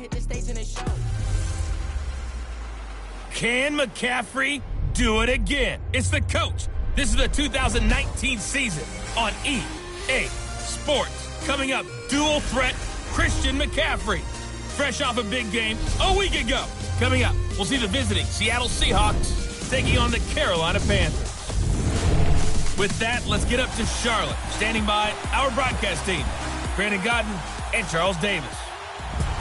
hit the stage and it shows. Can McCaffrey do it again? It's the coach. This is the 2019 season on EA Sports. Coming up, dual threat Christian McCaffrey. Fresh off a big game a week ago. Coming up, we'll see the visiting Seattle Seahawks taking on the Carolina Panthers. With that, let's get up to Charlotte. Standing by our broadcast team, Brandon Godden and Charles Davis.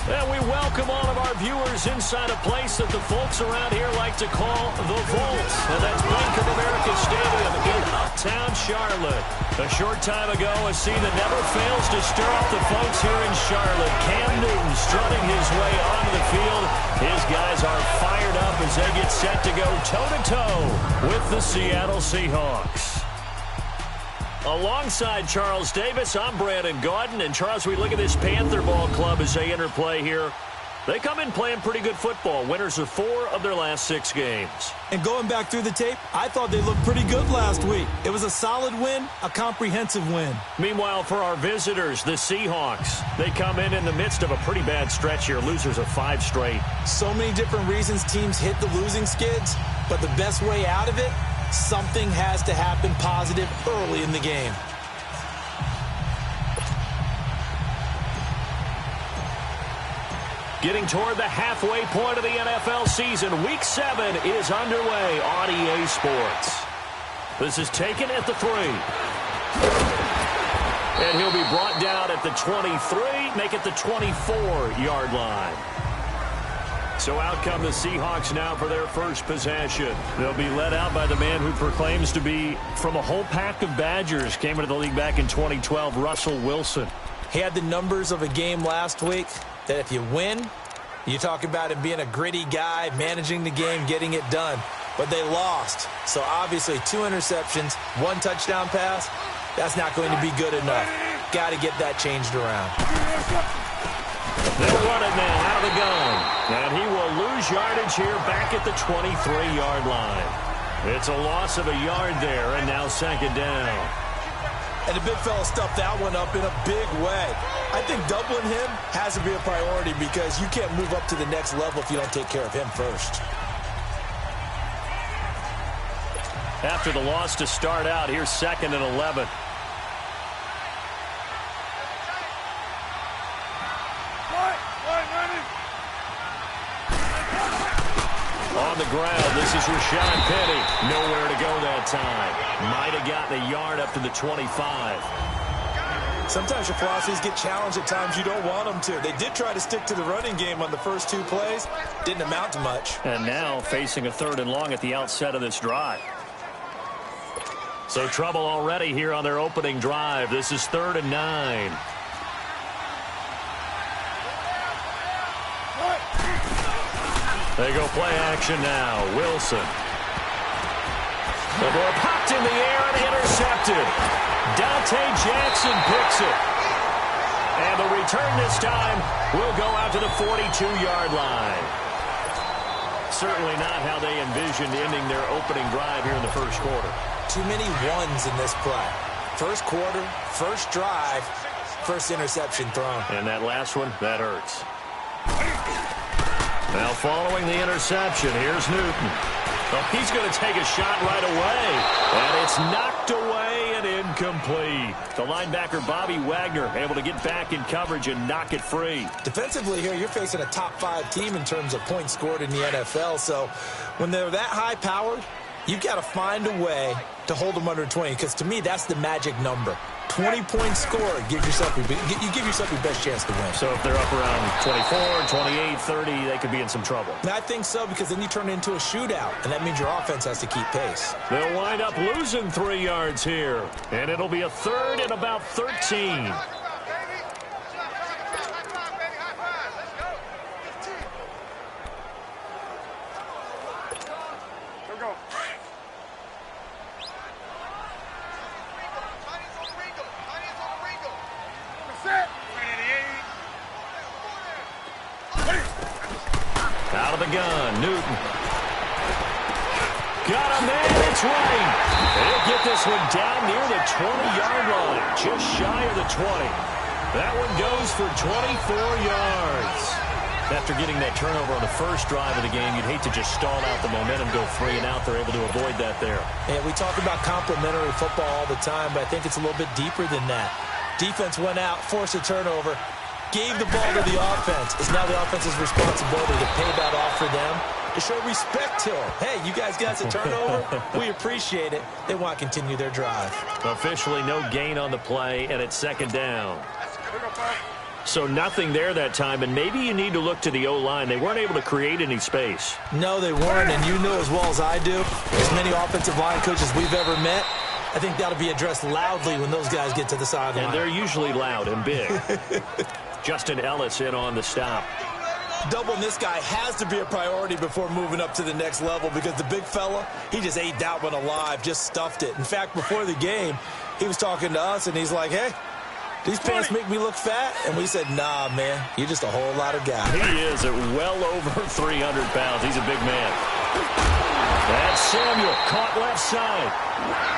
And we welcome all of our viewers inside a place that the folks around here like to call the Vault. And that's Bank of America Stadium in uptown Charlotte. A short time ago, a scene that never fails to stir up the folks here in Charlotte. Cam Newton strutting his way onto the field. His guys are fired up as they get set to go toe-to-toe with the Seattle Seahawks. Alongside Charles Davis, I'm Brandon Gaudin. And Charles, we look at this Panther ball club as they enter play here. They come in playing pretty good football. Winners of 4 of their last 6 games. And going back through the tape, I thought they looked pretty good last week. It was a solid win, a comprehensive win. Meanwhile, for our visitors, the Seahawks, they come in the midst of a pretty bad stretch here. Losers of 5 straight. So many different reasons teams hit the losing skids, but the best way out of it, something has to happen positive early in the game. Getting toward the halfway point of the NFL season, Week 7 is underway on EA Sports. This is taken at the 3. And he'll be brought down at the 23, make it the 24-yard line. So out come the Seahawks now for their first possession. They'll be led out by the man who proclaims to be from a whole pack of Badgers. Came into the league back in 2012, Russell Wilson. He had the numbers of a game last week that if you win, you talk about him being a gritty guy, managing the game, getting it done. But they lost. So obviously 2 interceptions, 1 touchdown pass, that's not going to be good enough. Got to get that changed around. They'll run it now out of the gun. And he will lose yardage here back at the 23-yard line. It's a loss of a yard there, and now 2nd down. And the big fella stuffed that one up in a big way. I think doubling him has to be a priority because you can't move up to the next level if you don't take care of him first. After the loss to start out, here's 2nd and 11. On the ground, this is Rashad Penny. Nowhere to go that time. Might have gotten a yard up to the 25. Sometimes your philosophies get challenged at times you don't want them to. They did try to stick to the running game on the first 2 plays. Didn't amount to much. And now facing a 3rd and long at the outset of this drive. So trouble already here on their opening drive. This is 3rd and 9. They go play action now. Wilson. The ball popped in the air and intercepted. Dante Jackson picks it. And the return this time will go out to the 42-yard line. Certainly not how they envisioned ending their opening drive here in the first quarter. Too many ones in this play. First quarter, first drive, first interception thrown. And that last one, that hurts. Now following the interception, here's Newton. Well, he's going to take a shot right away. And it's knocked away and incomplete. The linebacker, Bobby Wagner, able to get back in coverage and knock it free. Defensively here, you're facing a top 5 team in terms of points scored in the NFL. So when they're that high-powered, you've got to find a way to hold them under 20. Because to me, that's the magic number. 20 points scored, you give yourself your best chance to win. So if they're up around 24, 28, 30, they could be in some trouble. And I think so, because then you turn it into a shootout, and that means your offense has to keep pace. They'll wind up losing 3 yards here, and it'll be a 3rd and about 13. Out of the gun, Newton. Got a man, it's right. They'll get this one down near the 20-yard line, just shy of the 20. That one goes for 24 yards. After getting that turnover on the first drive of the game, you'd hate to just stall out the momentum, go 3 and out. They're able to avoid that there. And we talk about complementary football all the time, but I think it's a little bit deeper than that. Defense went out, forced a turnover, gave the ball to the offense. It's now the offense's responsibility to pay that off for them, to show respect to them. Hey, you guys got a turnover? We appreciate it. They want to continue their drive. Officially no gain on the play, and it's second down. So nothing there that time, and maybe you need to look to the O-line. They weren't able to create any space. No, they weren't, and you know as well as I do, as many offensive line coaches we've ever met, I think that'll be addressed loudly when those guys get to the sideline. And they're usually loud and big. Justin Ellis in on the stop. Doubling this guy has to be a priority before moving up to the next level because the big fella, he just ate that one alive, just stuffed it. In fact, before the game, he was talking to us, and he's like, hey, these pants make me look fat? And we said, nah, man, you're just a whole lot of guy. He is at well over 300 pounds. He's a big man. That's Samuel, caught left side.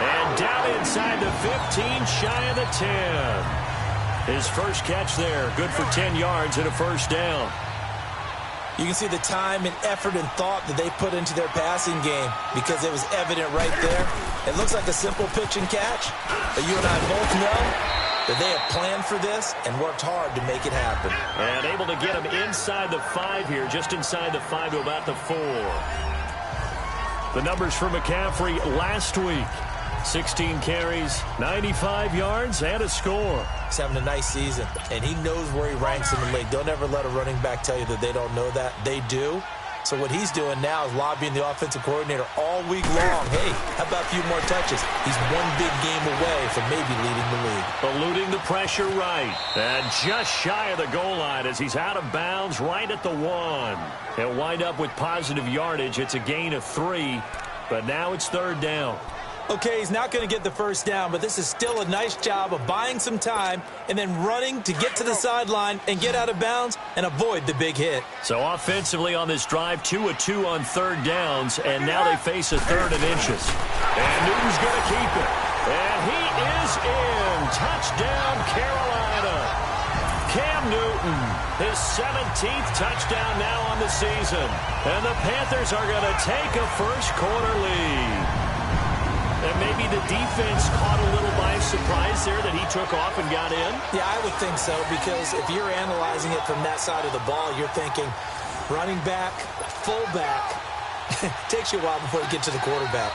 And down inside the 15, shy of the 10. His first catch there, good for 10 yards and a first down. You can see the time and effort and thought that they put into their passing game because it was evident right there. It looks like a simple pitch and catch, but you and I both know that they have planned for this and worked hard to make it happen. And able to get him inside the 5 here, just inside the 5 to about the 4. The numbers for McCaffrey last week. 16 carries, 95 yards, and a score. He's having a nice season, and he knows where he ranks in the league. Don't ever let a running back tell you that they don't know that. They do. So what he's doing now is lobbying the offensive coordinator all week long. Hey, how about a few more touches? He's one big game away from maybe leading the league. Eluding the pressure right. And just shy of the goal line as he's out of bounds right at the 1. He'll wind up with positive yardage. It's a gain of 3, but now it's third down. Okay, he's not going to get the first down, but this is still a nice job of buying some time and then running to get to the sideline and get out of bounds and avoid the big hit. So offensively on this drive, 2 of 2 on third downs, and now they face a 3rd and inches. And Newton's going to keep it. And he is in. Touchdown, Carolina. Cam Newton, his 17th touchdown now on the season. And the Panthers are going to take a first quarter lead. And maybe the defense caught a little by surprise there that he took off and got in? Yeah, I would think so, because if you're analyzing it from that side of the ball, you're thinking running back, fullback. Takes you a while before you get to the quarterback.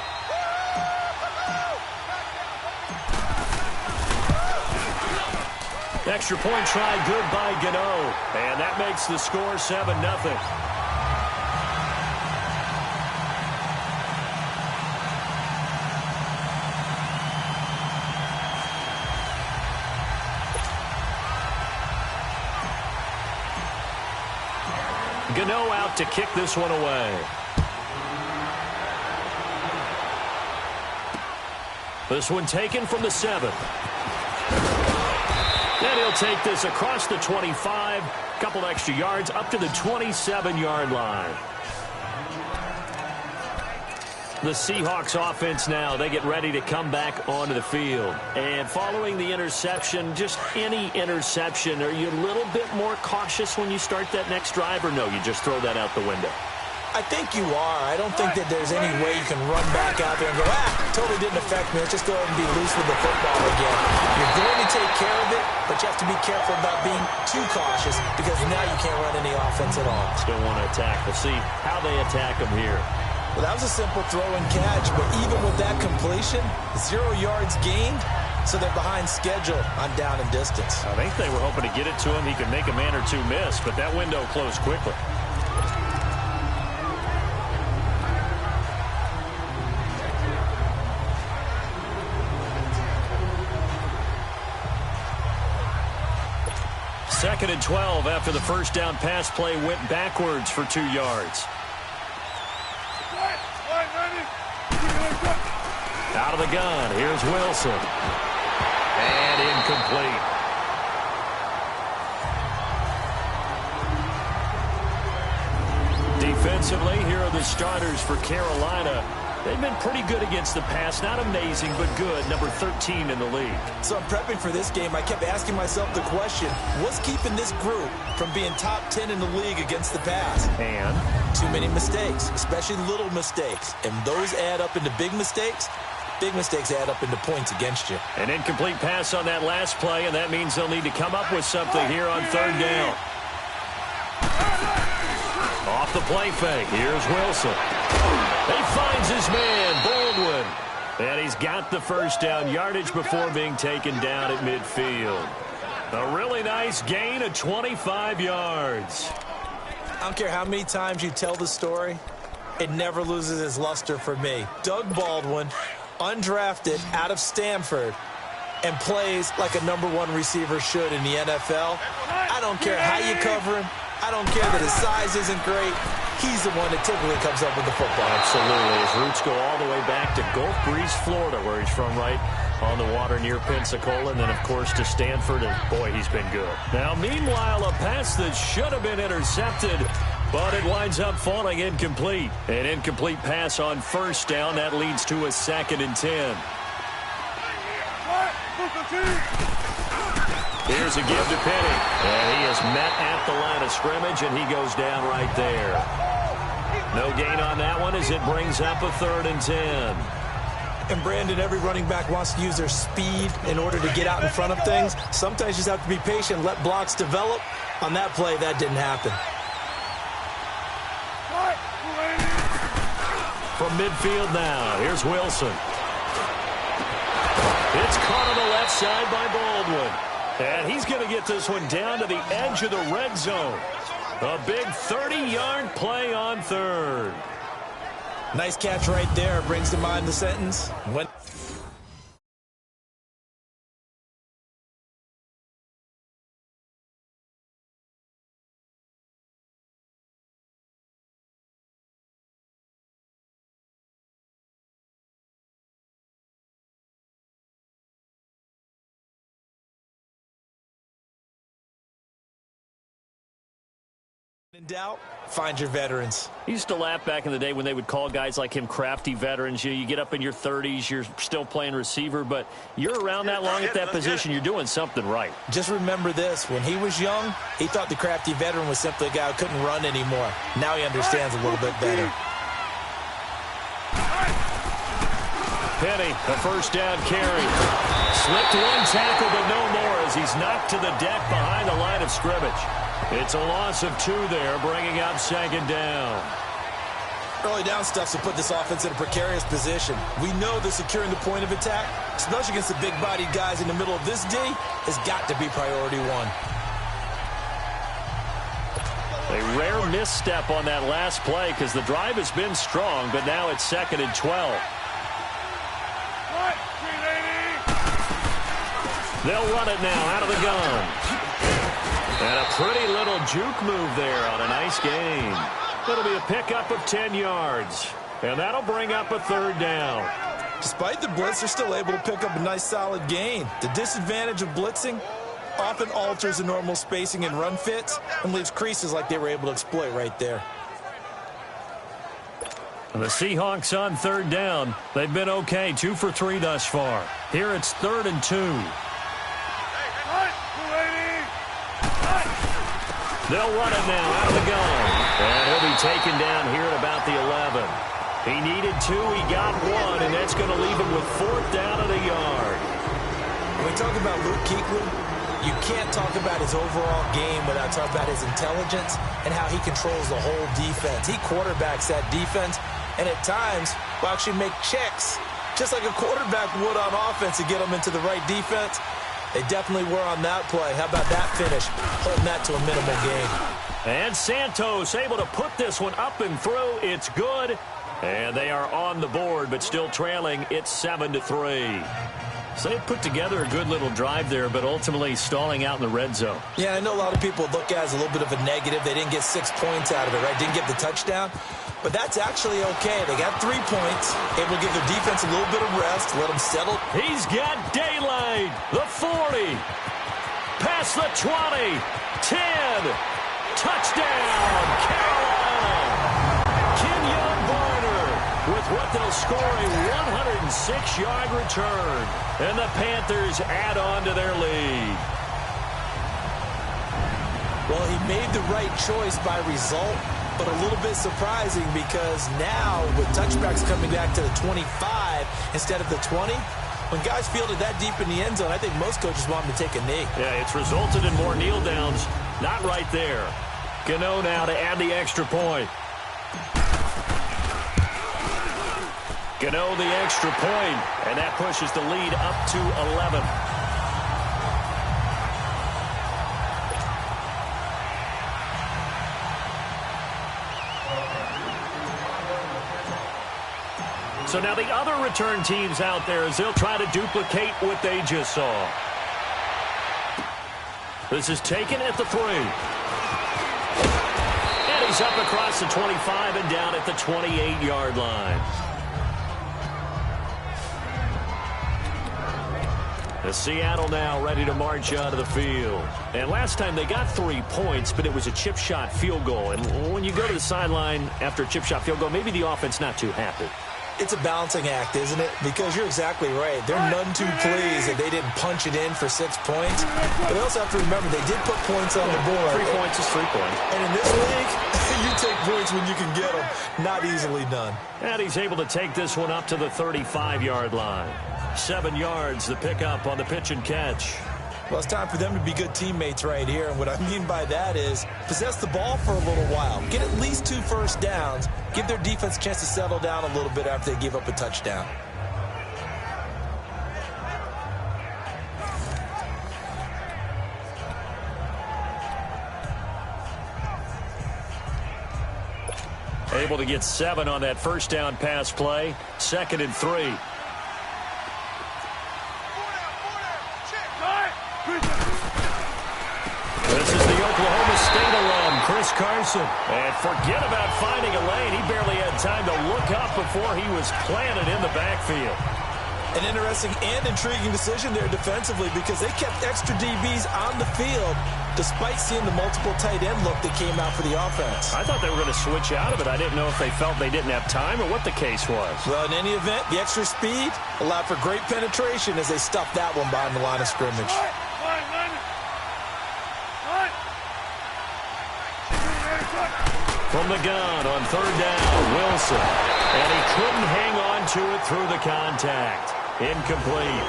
Extra point try, good by Gano. And that makes the score 7-0. Gano out to kick this one away. This one taken from the 7. And he'll take this across the 25. Couple extra yards up to the 27-yard line. The Seahawks offense now, they get ready to come back onto the field. And following the interception, just any interception, are you a little bit more cautious when you start that next drive, or no, you just throw that out the window? I think you are. I don't think that there's any way you can run back out there and go, totally didn't affect me. Let's just go ahead and be loose with the football again. You're going to take care of it, but you have to be careful about being too cautious because now you can't run any offense at all. Still want to attack. We'll see how they attack them here. Well, that was a simple throw and catch, but even with that completion, 0 yards gained, so they're behind schedule on down and distance. I think they were hoping to get it to him. He could make a man or two miss, but that window closed quickly. Second and 12 after the first down pass play went backwards for 2 yards. Out of the gun, here's Wilson. And incomplete. Defensively, here are the starters for Carolina. They've been pretty good against the pass. Not amazing, but good. Number 13 in the league. So I'm prepping for this game. I kept asking myself the question, what's keeping this group from being top 10 in the league against the pass? And? Too many mistakes, especially little mistakes. And those add up into big mistakes. Big mistakes add up into points against you. An incomplete pass on that last play, and that means they'll need to come up with something here on third down. Off the play fake. Here's Wilson. He finds his man, Baldwin. And he's got the first down yardage before being taken down at midfield. A really nice gain of 25 yards. I don't care how many times you tell the story, it never loses its luster for me. Doug Baldwin, undrafted out of Stanford, and plays like a #1 receiver should in the NFL. I don't care how you cover him. I don't care that his size isn't great. He's the one that typically comes up with the football. Absolutely. His roots go all the way back to Gulf Breeze, Florida, where he's from, right on the water near Pensacola. And then, of course, to Stanford. And, boy, he's been good. Now, meanwhile, a pass that should have been intercepted, but it winds up falling incomplete. An incomplete pass on first down. That leads to a 2nd and 10. Here's a give to Penny. And he is met at the line of scrimmage, and he goes down right there. No gain on that one as it brings up a 3rd and 10. And, Brandon, every running back wants to use their speed in order to get out in front of things. Sometimes you just have to be patient, let blocks develop. On that play, that didn't happen. From midfield now, here's Wilson. It's caught on the left side by Baldwin. And he's going to get this one down to the edge of the red zone. A big 30-yard play on third. Nice catch right there. Brings to mind the sentence. In doubt, find your veterans. He used to laugh back in the day when they would call guys like him crafty veterans. You get up in your 30s, you're still playing receiver, but you're around that long at that position, you're doing something right. Just remember this. When he was young, he thought the crafty veteran was simply a guy who couldn't run anymore. Now he understands a little bit better. Penny, a first down carry. Slipped one tackle, but no more as he's knocked to the deck behind the line of scrimmage. It's a loss of 2 there, bringing up 2nd down. Early down stuff to put this offense in a precarious position. We know that securing the point of attack, especially against the big-bodied guys in the middle of this D, has got to be priority 1. A rare misstep on that last play because the drive has been strong, but now it's 2nd and 12. They'll run it now out of the gun. And a pretty little juke move there on a nice gain. It'll be a pickup of 10 yards. And that'll bring up a 3rd down. Despite the blitz, they're still able to pick up a nice solid gain. The disadvantage of blitzing often alters the normal spacing and run fits and leaves creases like they were able to exploit right there. And the Seahawks on 3rd down. They've been okay, 2 for 3 thus far. Here it's 3rd and 2. They'll run it now out of the gun. And he'll be taken down here at about the 11. He needed 2, he got 1, and that's going to leave him with 4th down at a yard. When we talk about Luke Kuechly, you can't talk about his overall game without talking about his intelligence and how he controls the whole defense. He quarterbacks that defense, and at times will actually make checks, just like a quarterback would on offense to get them into the right defense. They definitely were on that play. How about that finish? Holding that to a minimal gain. And Santos able to put this one up and through. It's good. And they are on the board, but still trailing. It's 7-3. So they put together a good little drive there, but ultimately stalling out in the red zone. Yeah, I know a lot of people look at it as a little bit of a negative. They didn't get 6 points out of it, right? Didn't get the touchdown. But that's actually okay. They got 3 points. Able to give their defense a little bit of rest, let them settle. He's got daylight. The 40. Past the 20. 10. Touchdown, Carolina. Kenyon Barner with what but they'll score a 106-yard return. And the Panthers add on to their lead. Well, he made the right choice by result, but a little bit surprising because now with touchbacks coming back to the 25 instead of the 20, when guys field it that deep in the end zone, I think most coaches want them to take a knee. Yeah, it's resulted in more kneel downs. Not right there. Gano now to add the extra point. Gano the extra point, and that pushes the lead up to 11. So now the other return teams out there as they'll try to duplicate what they just saw. This is taken at the 3. And he's up across the 25 and down at the 28-yard line. The Seattle now ready to march onto the field. And last time they got 3 points, but it was a chip shot field goal. And when you go to the sideline after a chip shot field goal, maybe the offense not too happy. It's a balancing act, isn't it? Because you're exactly right. They're none too pleased that they didn't punch it in for 6 points. But they also have to remember they did put points on the board. 3 points is 3 points. And in this league, you take points when you can get them. Not easily done. And he's able to take this one up to the 35-yard line. 7 yards, the pickup on the pitch and catch. Well, it's time for them to be good teammates right here. And what I mean by that is possess the ball for a little while. Get at least 2 first downs. Give their defense a chance to settle down a little bit after they give up a touchdown. Able to get 7 on that first down pass play. 2nd and 3. This is the Oklahoma State alum, Chris Carson. And forget about finding a lane. He barely had time to look up before he was planted in the backfield. An interesting and intriguing decision there defensively because they kept extra DBs on the field despite seeing the multiple tight end look that came out for the offense. I thought they were going to switch out of it. I didn't know if they felt they didn't have time or what the case was. Well, in any event, the extra speed allowed for great penetration as they stuffed that one behind the line of scrimmage. From the gun on 3rd down, Wilson. And he couldn't hang on to it through the contact. Incomplete.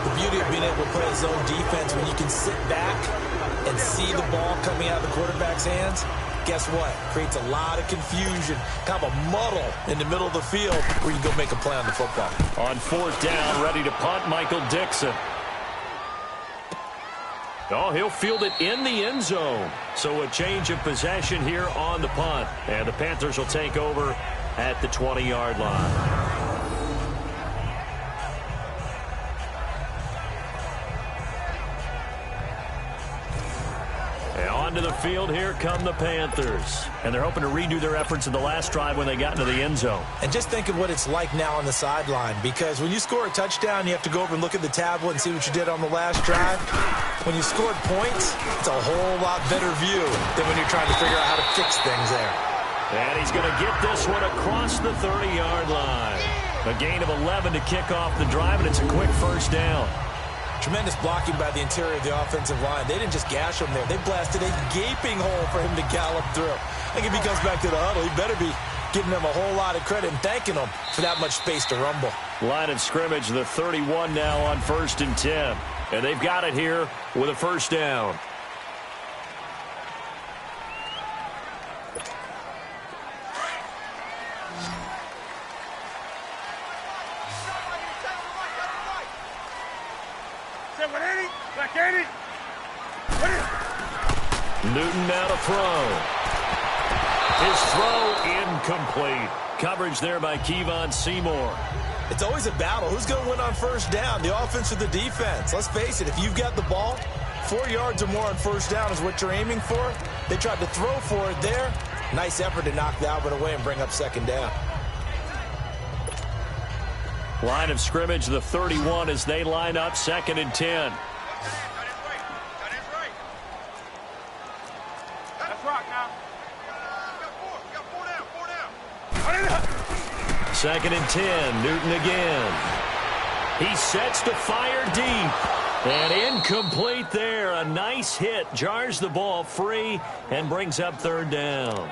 The beauty of being able to play a zone defense when you can sit back and see the ball coming out of the quarterback's hands, guess what? Creates a lot of confusion, kind of a muddle in the middle of the field where you can go make a play on the football. On 4th down, ready to punt, Michael Dixon. Oh, he'll field it in the end zone. So a change of possession here on the punt. And the Panthers will take over at the 20-yard line. And onto the field, here come the Panthers. And they're hoping to redo their efforts in the last drive when they got into the end zone. And just think of what it's like now on the sideline, because when you score a touchdown, you have to go over and look at the tablet and see what you did on the last drive. When you scored points, it's a whole lot better view than when you're trying to figure out how to fix things there. And he's going to get this one across the 30-yard line. A gain of 11 to kick off the drive, and it's a quick first down. Tremendous blocking by the interior of the offensive line. They didn't just gash him there. They blasted a gaping hole for him to gallop through. I think if he comes back to the huddle, he better be giving them a whole lot of credit and thanking them for that much space to rumble. Line of scrimmage, the 31 now on 1st and 10. And they've got it here with a first down. Newton now to throw. His throw incomplete. Coverage there by Kevon Seymour. It's always a battle. Who's going to win on first down, the offense or the defense? Let's face it, if you've got the ball, 4 yards or more on first down is what you're aiming for. They tried to throw for it there. Nice effort to knock that one away and bring up 2nd down. Line of scrimmage, the 31 as they line up 2nd and 10. 2nd and 10. Newton again. He sets to fire deep. And incomplete there. A nice hit. Jars the ball free and brings up 3rd down.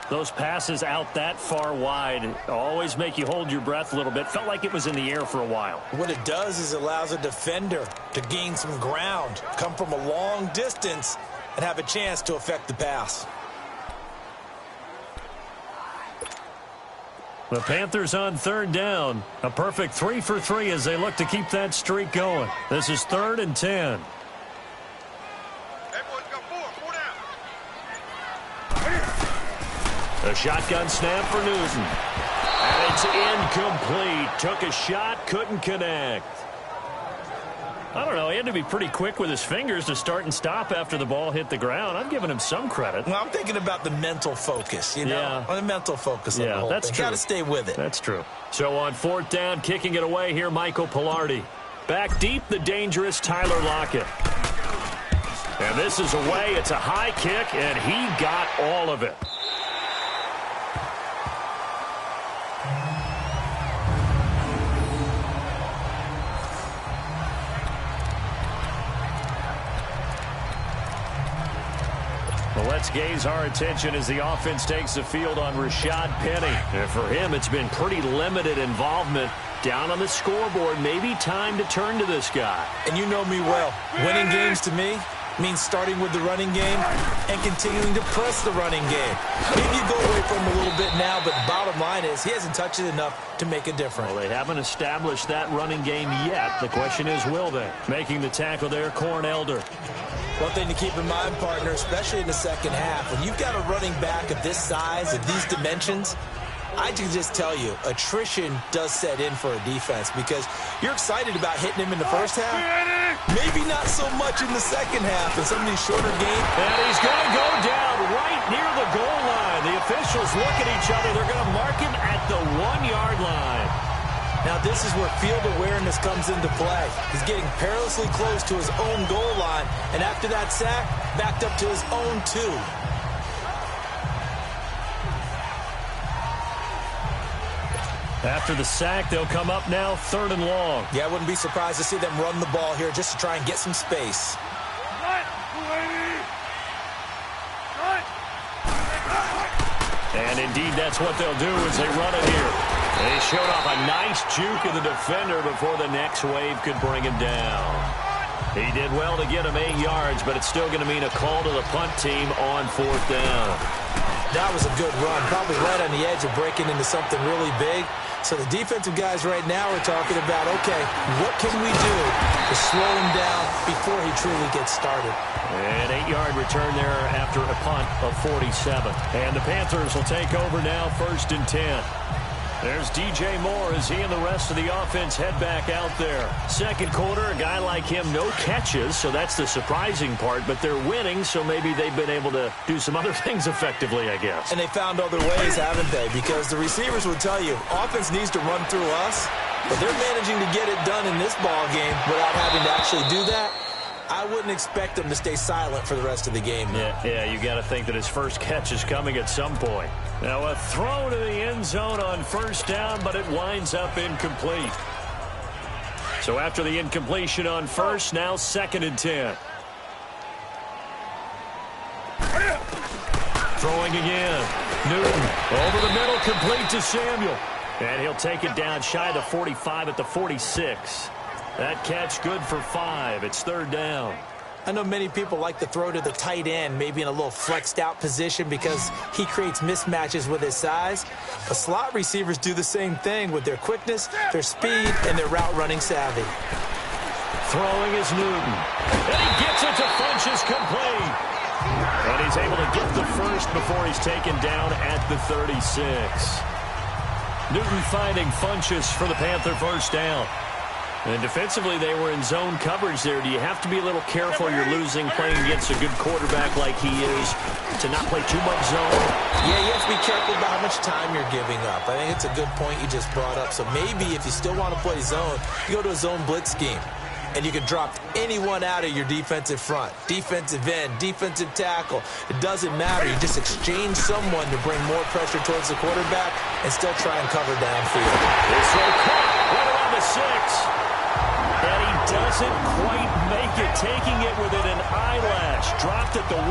Those passes out that far wide always make you hold your breath a little bit. Felt like it was in the air for a while. What it does is allows a defender to gain some ground, come from a long distance, and have a chance to affect the pass. The Panthers on 3rd down. A perfect 3 for 3 as they look to keep that streak going. This is 3rd and 10. A shotgun snap for Newton. And it's incomplete. Took a shot, couldn't connect. I don't know. He had to be pretty quick with his fingers to start and stop after the ball hit the ground. I'm giving him some credit. Well, I'm thinking about the mental focus, you know? Yeah. On the mental focus on the whole that's thing. True. Got to stay with it. That's true. So on 4th down, kicking it away here, Michael Pilardi. Back deep, the dangerous Tyler Lockett. And this is away. It's a high kick, and he got all of it. Well, let's gaze our attention as the offense takes the field on Rashad Penny. And for him, it's been pretty limited involvement. Down on the scoreboard, maybe time to turn to this guy. And you know me well. Winning games to me means starting with the running game and continuing to press the running game. Maybe you go away from him a little bit now, but the bottom line is he hasn't touched it enough to make a difference. Well, they haven't established that running game yet. The question is, will they? Making the tackle there, Corn Elder. One thing to keep in mind, partner, especially in the second half, when you've got a running back of this size, of these dimensions, I can just tell you, attrition does set in for a defense because you're excited about hitting him in the first half. Maybe not so much in the second half in some of these shorter games. And he's going to go down right near the goal line. The officials look at each other. They're going to mark him at the 1-yard line. Now, this is where field awareness comes into play. He's getting perilously close to his own goal line, and after that sack, backed up to his own 2. After the sack, they'll come up now 3rd and long. Yeah, I wouldn't be surprised to see them run the ball here just to try and get some space. And indeed, that's what they'll do as they run it here. They showed off a nice juke of the defender before the next wave could bring him down. He did well to get him 8 yards, but it's still going to mean a call to the punt team on 4th down. That was a good run, probably right on the edge of breaking into something really big. So the defensive guys right now are talking about, okay, what can we do to slow him down before he truly gets started? An 8-yard return there after a punt of 47. And the Panthers will take over now 1st and 10. There's DJ Moore as he and the rest of the offense head back out there. Second quarter, a guy like him, no catches, so that's the surprising part. But they're winning, so maybe they've been able to do some other things effectively, I guess. And they found other ways, haven't they? Because the receivers will tell you, offense needs to run through us, but they're managing to get it done in this ball game without having to actually do that. I wouldn't expect them to stay silent for the rest of the game. Yeah, you got to think that his first catch is coming at some point. Now a throw to the end zone on 1st down, but it winds up incomplete. So after the incompletion on 1st, now 2nd and 10. Throwing again. Newton over the middle, complete to Samuel. And he'll take it down shy of the 45 at the 46. That catch good for 5. It's 3rd down. I know many people like to throw to the tight end, maybe in a little flexed out position because he creates mismatches with his size. But slot receivers do the same thing with their quickness, their speed, and their route running savvy. Throwing is Newton. And he gets it to Funchess complete. And he's able to get the first before he's taken down at the 36. Newton finding Funchess for the Panther 1st down. And defensively, they were in zone coverage there. Do you have to be a little careful? You're losing playing against a good quarterback like he is to not play too much zone? Yeah, you have to be careful about how much time you're giving up. I think it's a good point you just brought up. So maybe if you still want to play zone, you go to a zone blitz scheme. and you can drop anyone out of your defensive front. Defensive end, defensive tackle. It doesn't matter. You just exchange someone to bring more pressure towards the quarterback and still try and cover downfield. This throw caught right around the 6. And he doesn't quite make it, taking it within an eyelash. Dropped at the 1.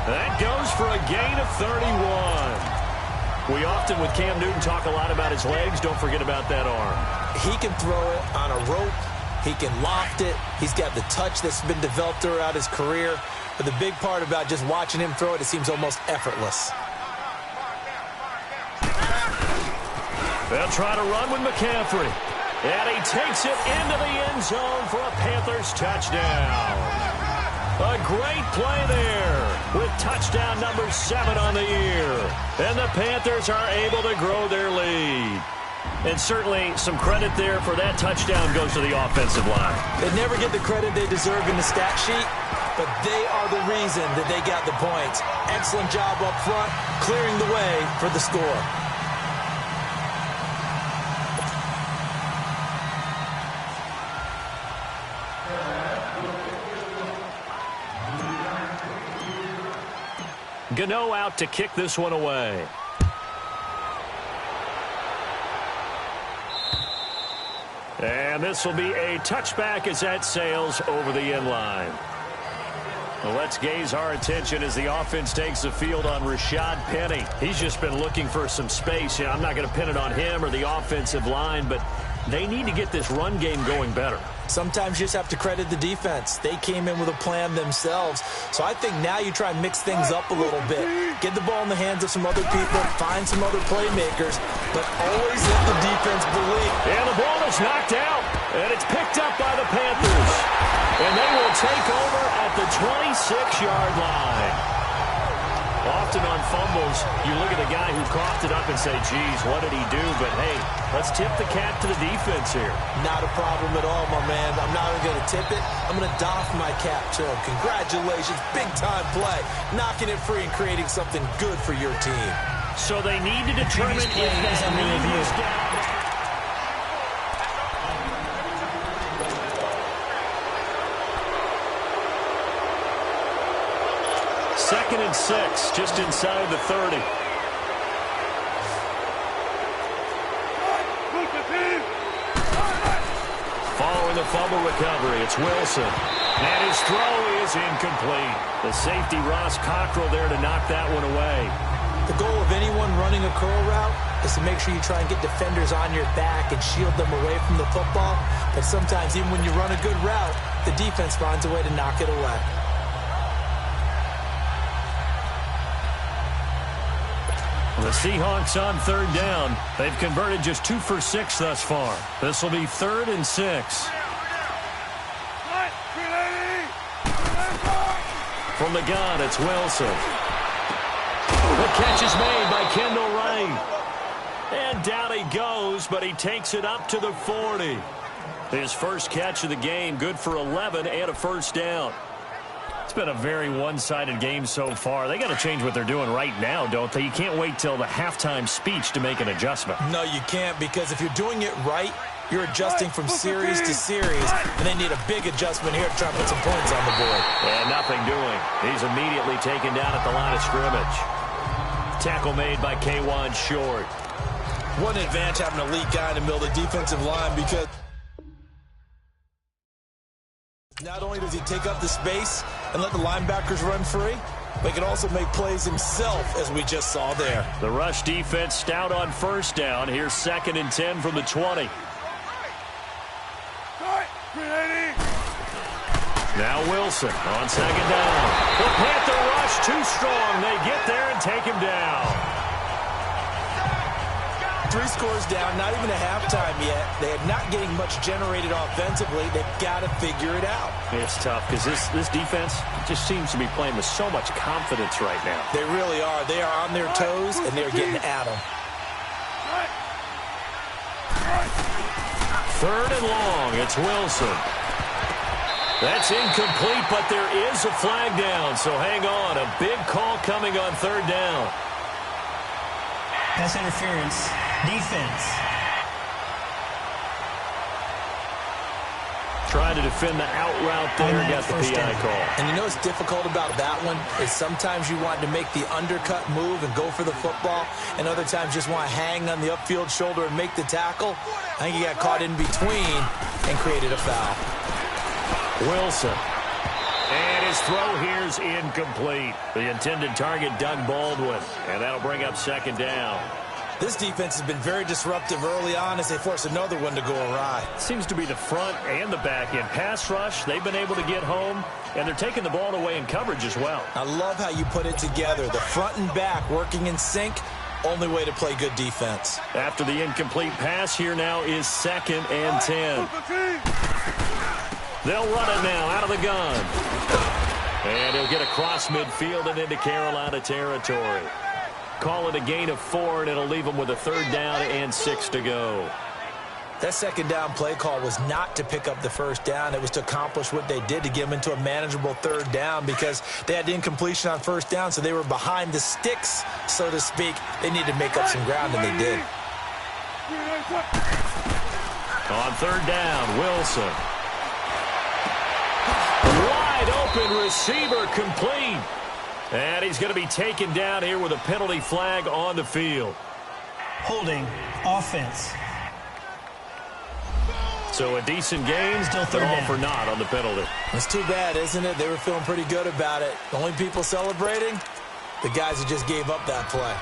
That goes for a gain of 31. We often, with Cam Newton, talk a lot about his legs. Don't forget about that arm. He can throw it on a rope. He can loft it. He's got the touch that's been developed throughout his career. But the big part about just watching him throw it, it seems almost effortless. They'll try to run with McCaffrey. And he takes it into the end zone for a Panthers touchdown. A great play there with touchdown number 7 on the year. And the Panthers are able to grow their lead. And certainly some credit there for that touchdown goes to the offensive line. They never get the credit they deserve in the stat sheet, but they are the reason that they got the points. Excellent job up front, clearing the way for the score. Gano out to kick this one away. And this will be a touchback as that sails over the end line. Well, let's gaze our attention as the offense takes the field on Rashad Penny. He's just been looking for some space. Yeah, I'm not going to pin it on him or the offensive line, but they need to get this run game going better. Sometimes you just have to credit the defense. They came in with a plan themselves. So I think now you try and mix things up a little bit. Get the ball in the hands of some other people, find some other playmakers, but always let the defense believe. And the ball is knocked out, and it's picked up by the Panthers. And they will take over at the 26-yard line. Often on fumbles, you look at the guy who coughed it up and say, geez, what did he do? But, hey, let's tip the cap to the defense here. Not a problem at all, my man. I'm not even going to tip it. I'm going to doff my cap to him. Congratulations. Big-time play. Knocking it free and creating something good for your team. So they need to determine if that lead was down. Second and 6, just inside the 30. Following the fumble recovery, it's Wilson. And his throw is incomplete. The safety, Ross Cockrell, there to knock that one away. The goal of anyone running a curl route is to make sure you try and get defenders on your back and shield them away from the football. But sometimes, even when you run a good route, the defense finds a way to knock it away. The Seahawks on third down. They've converted just 2 for 6 thus far. This will be 3rd and 6. From the gun, it's Wilson. The catch is made by Kendall Wright. And down he goes, but he takes it up to the 40. His first catch of the game, good for 11 and a first down. It's been a very one-sided game so far. They got to change what they're doing right now, don't they? You can't wait till the halftime speech to make an adjustment. No, you can't, because if you're doing it right, you're adjusting from series to series, and they need a big adjustment here to try to put some points on the board. And nothing doing. He's immediately taken down at the line of scrimmage. Tackle made by K'Wan Short. What an advantage having an elite guy in the middle of the defensive line, because not only does he take up the space and let the linebackers run free, but he can also make plays himself, as we just saw there. The rush defense stout on first down. Here's 2nd and 10 from the 20. Now Wilson on 2nd down. The Panther rush too strong. They get there and take him down. 3 scores down, not even a halftime yet. They are not getting much generated offensively. They've got to figure it out. It's tough because this defense just seems to be playing with so much confidence right now. They really are. They are on their toes, and they're getting at them. 3rd and long. It's Wilson. That's incomplete, but there is a flag down, so hang on. A big call coming on 3rd down. Pass interference. Defense. Trying to defend the out route there, got the PI call. And you know what's difficult about that one is sometimes you want to make the undercut move and go for the football, and other times just want to hang on the upfield shoulder and make the tackle. I think he got caught in between and created a foul. Wilson. And his throw here's incomplete. The intended target, Doug Baldwin. And that'll bring up second down. This defense has been very disruptive early on as they force another one to go awry. Seems to be the front and the back end. Pass rush, they've been able to get home, and they're taking the ball away in coverage as well. I love how you put it together. The front and back working in sync, only way to play good defense. After the incomplete pass, here now is 2nd and 10. They'll run it now out of the gun. And he'll get across midfield and into Carolina territory. Call it a gain of 4, and it'll leave them with a 3rd down and 6 to go. That 2nd down play call was not to pick up the 1st down. It was to accomplish what they did, to get them into a manageable 3rd down, because they had incompletion on 1st down, so they were behind the sticks, so to speak. They needed to make up some ground, and they did. On 3rd down, Wilson. Wide open receiver, complete. And he's going to be taken down here with a penalty flag on the field. Holding offense. So a decent game, Still but all down. for naught on the penalty. It's too bad, isn't it? They were feeling pretty good about it. The only people celebrating, the guys who just gave up that play.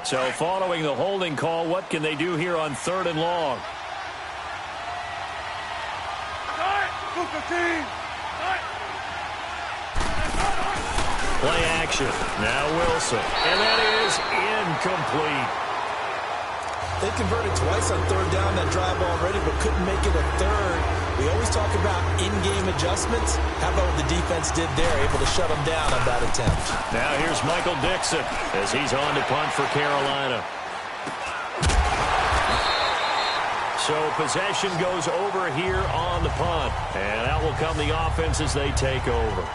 So following the holding call, what can they do here on 3rd and long? Play action. Now Wilson. And that is incomplete. They converted twice on 3rd down that drive already, but couldn't make it a 3rd. We always talk about in-game adjustments. How about what the defense did there, able to shut them down on that attempt? Now here's Michael Dixon as he's on to punt for Carolina. So possession goes over here on the punt. And out will come the offense as they take over.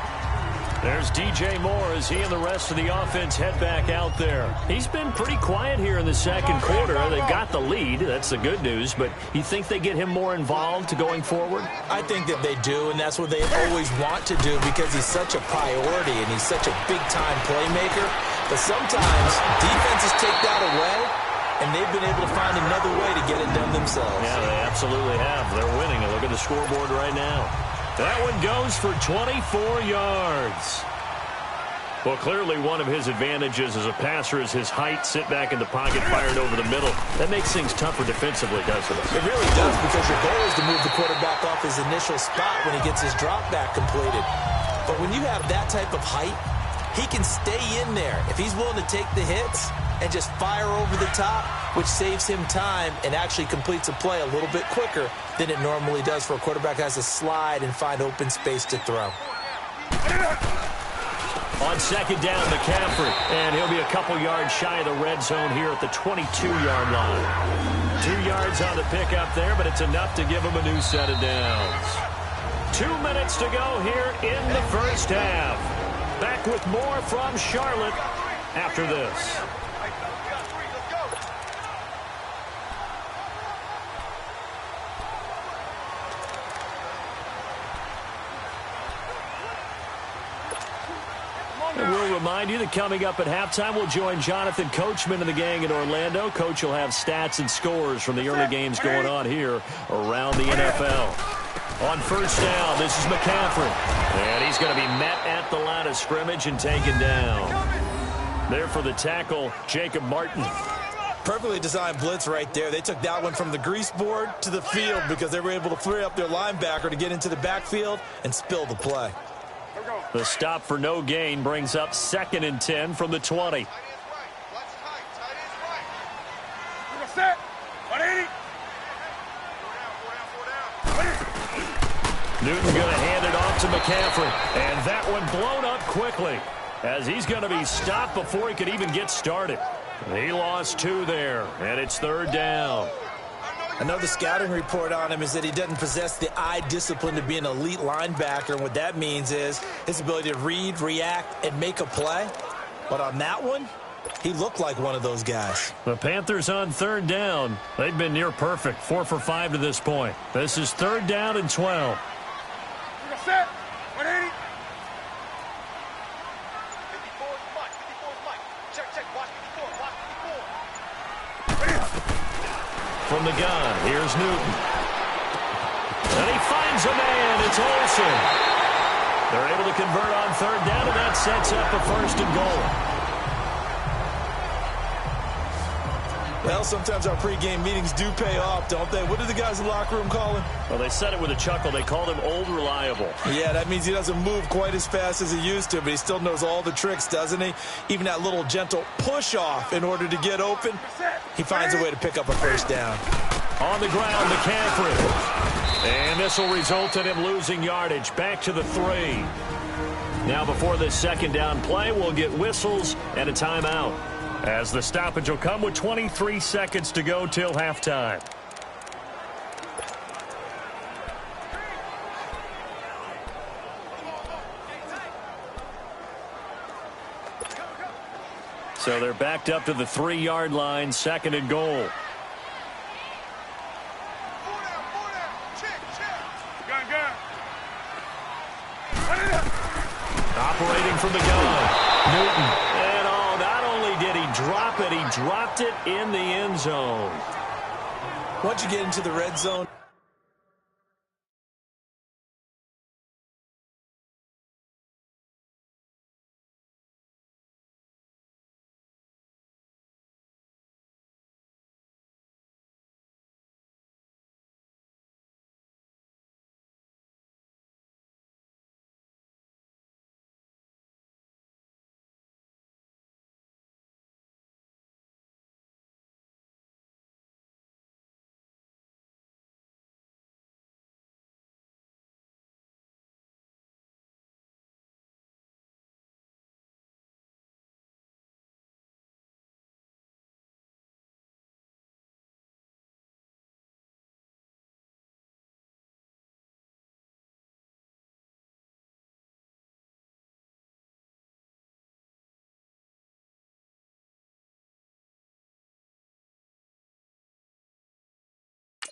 There's DJ Moore as he and the rest of the offense head back out there. He's been pretty quiet here in the 2nd quarter. They've got the lead. That's the good news. But you think they get him more involved going forward? I think that they do, and that's what they always want to do because he's such a priority and he's such a big-time playmaker. But sometimes defenses take that away, and they've been able to find another way to get it done themselves. Yeah, they absolutely have. They're winning. And look at the scoreboard right now. That one goes for 24 yards. Well, clearly one of his advantages as a passer is his height. Sit back in the pocket, fired over the middle. That makes things tougher defensively, doesn't it? It really does, because your goal is to move the quarterback off his initial spot when he gets his drop back completed. But when you have that type of height, he can stay in there if he's willing to take the hits and just fire over the top, which saves him time and actually completes a play a little bit quicker than it normally does for a quarterback who has to slide and find open space to throw. On 2nd down, McCaffrey, and he'll be a couple yards shy of the red zone here at the 22-yard line. 2 yards on the pickup there, but it's enough to give him a new set of downs. 2 minutes to go here in the 1st half. Back with more from Charlotte after this. And we'll remind you that coming up at halftime, we'll join Jonathan Coachman and the gang in Orlando. Coach will have stats and scores from the early games going on here around the NFL. On 1st down, this is McCaffrey. And he's going to be met at the line of scrimmage and taken down. There for the tackle, Jacob Martin. Perfectly designed blitz right there. They took that one from the grease board to the field because they were able to free up their linebacker to get into the backfield and spill the play. The stop for no gain brings up 2nd and 10 from the 20. Newton going to hand it off to McCaffrey. And that one blown up quickly as he's going to be stopped before he could even get started. He lost 2 there, and it's 3rd down. I know the scouting report on him is that he doesn't possess the eye discipline to be an elite linebacker. And what that means is his ability to read, react, and make a play. But on that one, He looked like one of those guys. The Panthers on third down. They've been near perfect, 4 for 5 to this point. This is third down and 12. Set. 180. From the gun, here's Newton. And he finds a man. It's Olsen. They're able to convert on third down, and that sets up a first and goal. Well, sometimes our pregame meetings do pay off, don't they? What do the guys in the locker room call him? Well, they said it with a chuckle. They called him Old Reliable. Yeah, that means he doesn't move quite as fast as he used to, but he still knows all the tricks, doesn't he? Even that little gentle push-off in order to get open. He finds a way to pick up a first down. On the ground, McCaffrey. And this will result in him losing yardage. Back to the 3. Now, before this second down play, we'll get whistles and a timeout, as the stoppage will come with 23 seconds to go till halftime. So they're backed up to the 3-yard line, second and goal. Operating from the gun, Newton. And not only did he drop it, he dropped it in the end zone. Once you get into the red zone,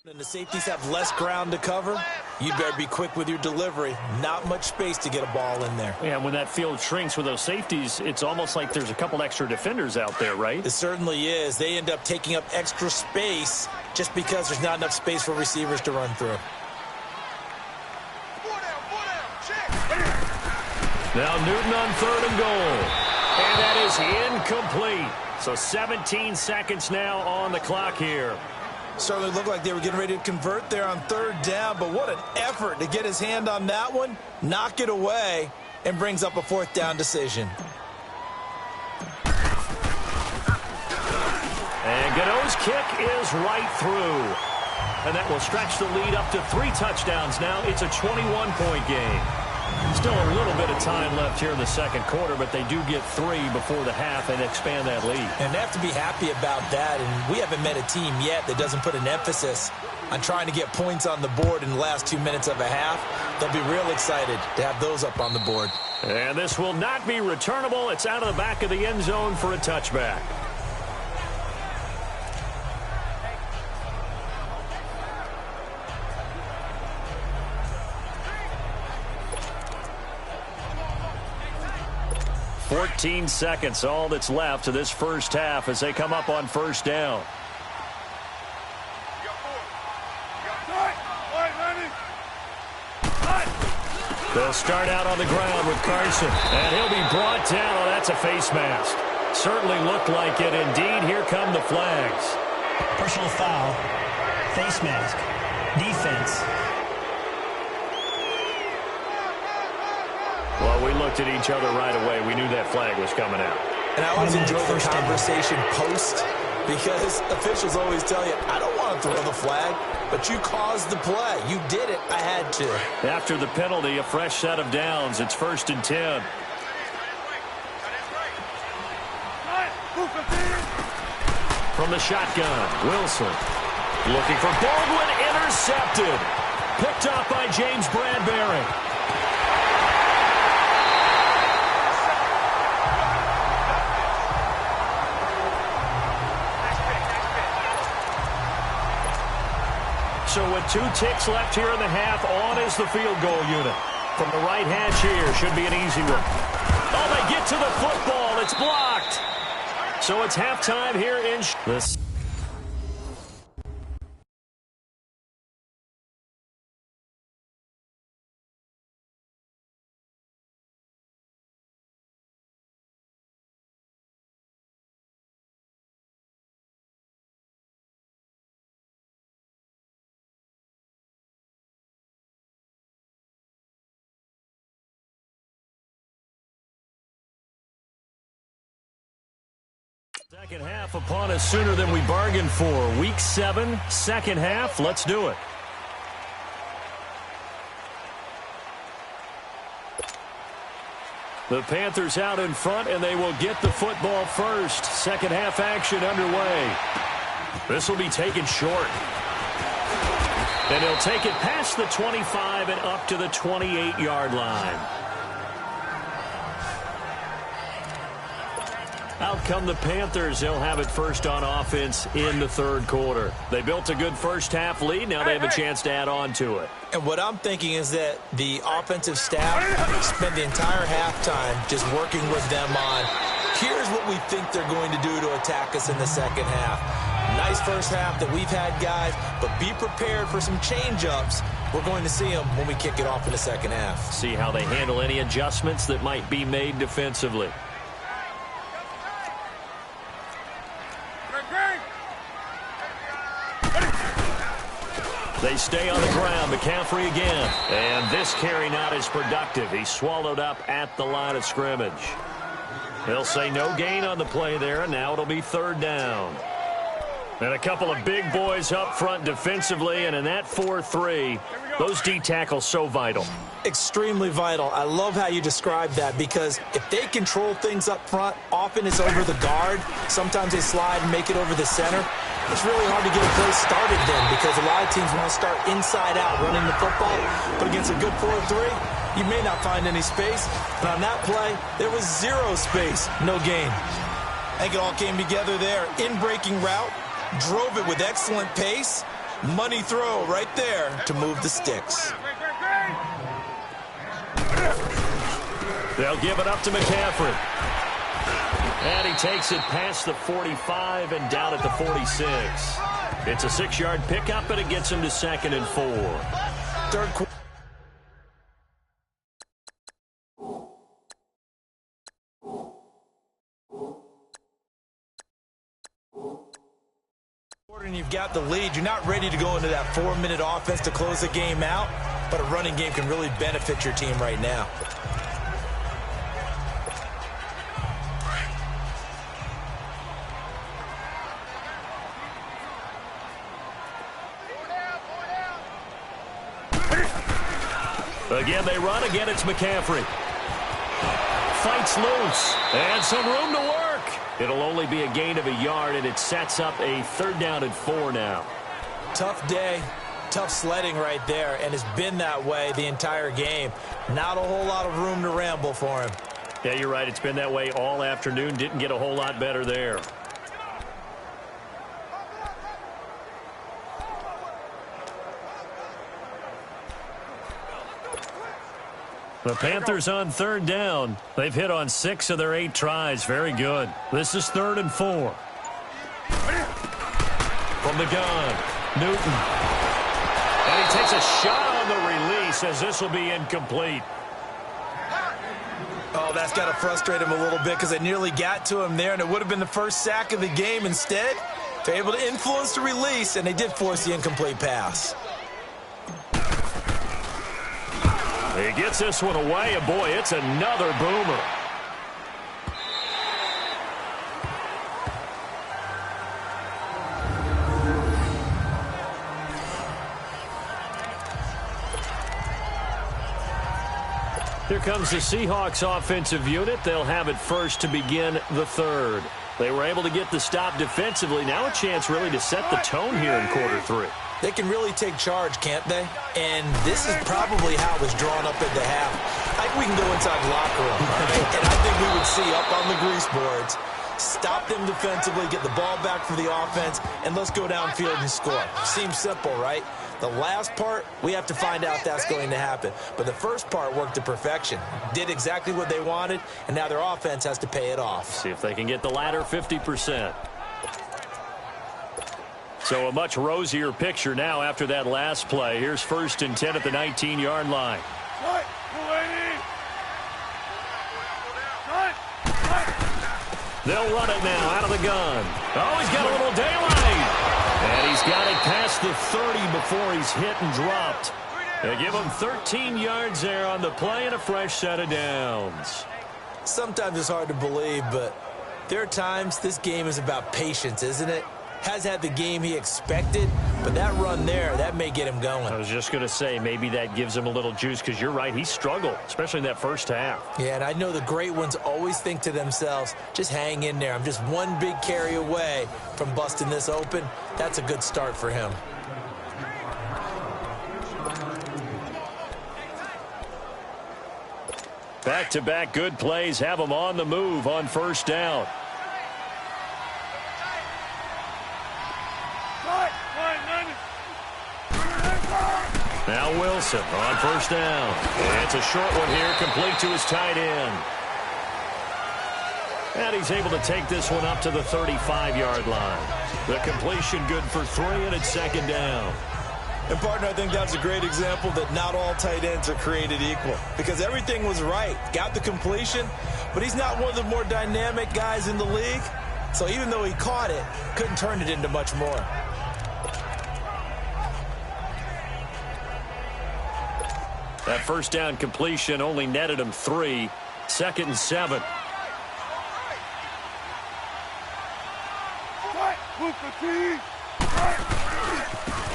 and the safeties have less ground to cover, you better be quick with your delivery. Not much space to get a ball in there. Yeah, when that field shrinks with those safeties, it's almost like there's a couple extra defenders out there, right? It certainly is. They end up taking up extra space just because there's not enough space for receivers to run through. Now Newton on third and goal. And that is incomplete. So 17 seconds now on the clock here. Certainly looked like they were getting ready to convert there on third down, but what an effort to get his hand on that one, knock it away, and brings up a fourth down decision. And Godot's kick is right through. And that will stretch the lead up to 3 touchdowns now. It's a 21-point game. Still a little bit of time left here in the second quarter, but they do get 3 before the half and expand that lead. And they have to be happy about that, and we haven't met a team yet that doesn't put an emphasis on trying to get points on the board in the last 2 minutes of a half. They'll be real excited to have those up on the board. And this will not be returnable. It's out of the back of the end zone for a touchback. "14 seconds, all that's left to this first half as they come up on first down. They'll start out on the ground with Carson, and he'll be brought down. Oh, that's a face mask. Certainly looked like it. Indeed, here come the flags. Personal foul, face mask, defense. Well, we looked at each other right away. We knew that flag was coming out. And I always enjoy the conversation post, because officials always tell you, I don't want to throw the flag, but you caused the play. You did it. I had to. After the penalty, a fresh set of downs. It's 1st and 10. From the shotgun, Wilson. Looking for Baldwin, intercepted. Picked off by James Bradbury. So with 2 ticks left here in the half, on is the field goal unit. From the right hash here, should be an easy one. Oh, they get to the football. It's blocked. So it's halftime here in this. Second half upon us sooner than we bargained for. Week 7, second half. Let's do it. The Panthers out in front, and they will get the football first. Second half action underway. This will be taken short. And he'll take it past the 25 and up to the 28-yard line. Out come the Panthers. They'll have it first on offense in the third quarter. They built a good first half lead. Now they have a chance to add on to it. And what I'm thinking is that the offensive staff spent the entire halftime just working with them on, here's what we think they're going to do to attack us in the second half. Nice first half that we've had, guys, but be prepared for some change-ups. We're going to see them when we kick it off in the second half. See how they handle any adjustments that might be made defensively. They stay on the ground. McCaffrey again. And this carry not as productive. He's swallowed up at the line of scrimmage. They'll say no gain on the play there, and now it'll be third down. And a couple of big boys up front defensively, and in that 4-3, those D tackles so vital. Extremely vital. I love how you describe that, because if they control things up front, often it's over the guard. Sometimes they slide and make it over the center. It's really hard to get a play started then, because a lot of teams want to start inside out running the football. But against a good 4-3, you may not find any space. But on that play, there was zero space, no gain. I think it all came together there. In-breaking route, drove it with excellent pace. Money throw right there to move the sticks. They'll give it up to McCaffrey. And he takes it past the 45 and down at the 46. It's a 6-yard pickup, and it gets him to 2nd and 4. Third quarter. And you've got the lead. You're not ready to go into that 4-minute offense to close the game out, but a running game can really benefit your team right now. Again, they run. Again, it's McCaffrey. Fights loose. And some room to work. It'll only be a gain of a yard, and it sets up a 3rd down and 4 now. Tough day. Tough sledding right there, and it's been that way the entire game. Not a whole lot of room to ramble for him. Yeah, you're right. It's been that way all afternoon. Didn't get a whole lot better there. The Panthers on 3rd down. They've hit on 6 of their 8 tries. Very good. This is 3rd and 4. From the gun, Newton. And he takes a shot on the release, as this will be incomplete. Oh, that's got to frustrate him a little bit, because they nearly got to him there, and it would have been the first sack of the game. Instead, they're able to influence the release, and they did force the incomplete pass. He gets this one away, and boy, it's another boomer. Here comes the Seahawks offensive unit. They'll have it first to begin the 3rd. They were able to get the stop defensively. Now a chance really to set the tone here in quarter 3. They can really take charge, can't they? And this is probably how it was drawn up at the half. I think we can go inside the locker room, right? And I think we would see up on the grease boards, stop them defensively, get the ball back for the offense, and let's go downfield and score. Seems simple, right? The last part, we have to find out if that's going to happen. But the first part worked to perfection. Did exactly what they wanted, and now their offense has to pay it off. See if they can get the latter 50%. So a much rosier picture now after that last play. Here's 1st and 10 at the 19-yard line. They'll run it now out of the gun. Oh, he's got a little daylight. And he's got it past the 30 before he's hit and dropped. They give him 13 yards there on the play and a fresh set of downs. Sometimes it's hard to believe, but there are times this game is about patience, isn't it? Has had the game he expected, but that run there, that may get him going. I was just going to say, maybe that gives him a little juice, because you're right, he struggled, especially in that first half. Yeah, and I know the great ones always think to themselves, just hang in there. I'm just one big carry away from busting this open. That's a good start for him. Back-to-back good plays have him on the move on 1st down. Now Wilson on 1st down. And it's a short one here, complete to his tight end. And he's able to take this one up to the 35-yard line. The completion good for 3, and it's 2nd down. And, partner, I think that's a great example that not all tight ends are created equal, because everything was right. Got the completion, but he's not one of the more dynamic guys in the league. So even though he caught it, couldn't turn it into much more. That 1st down completion only netted him 3. 2nd and 7.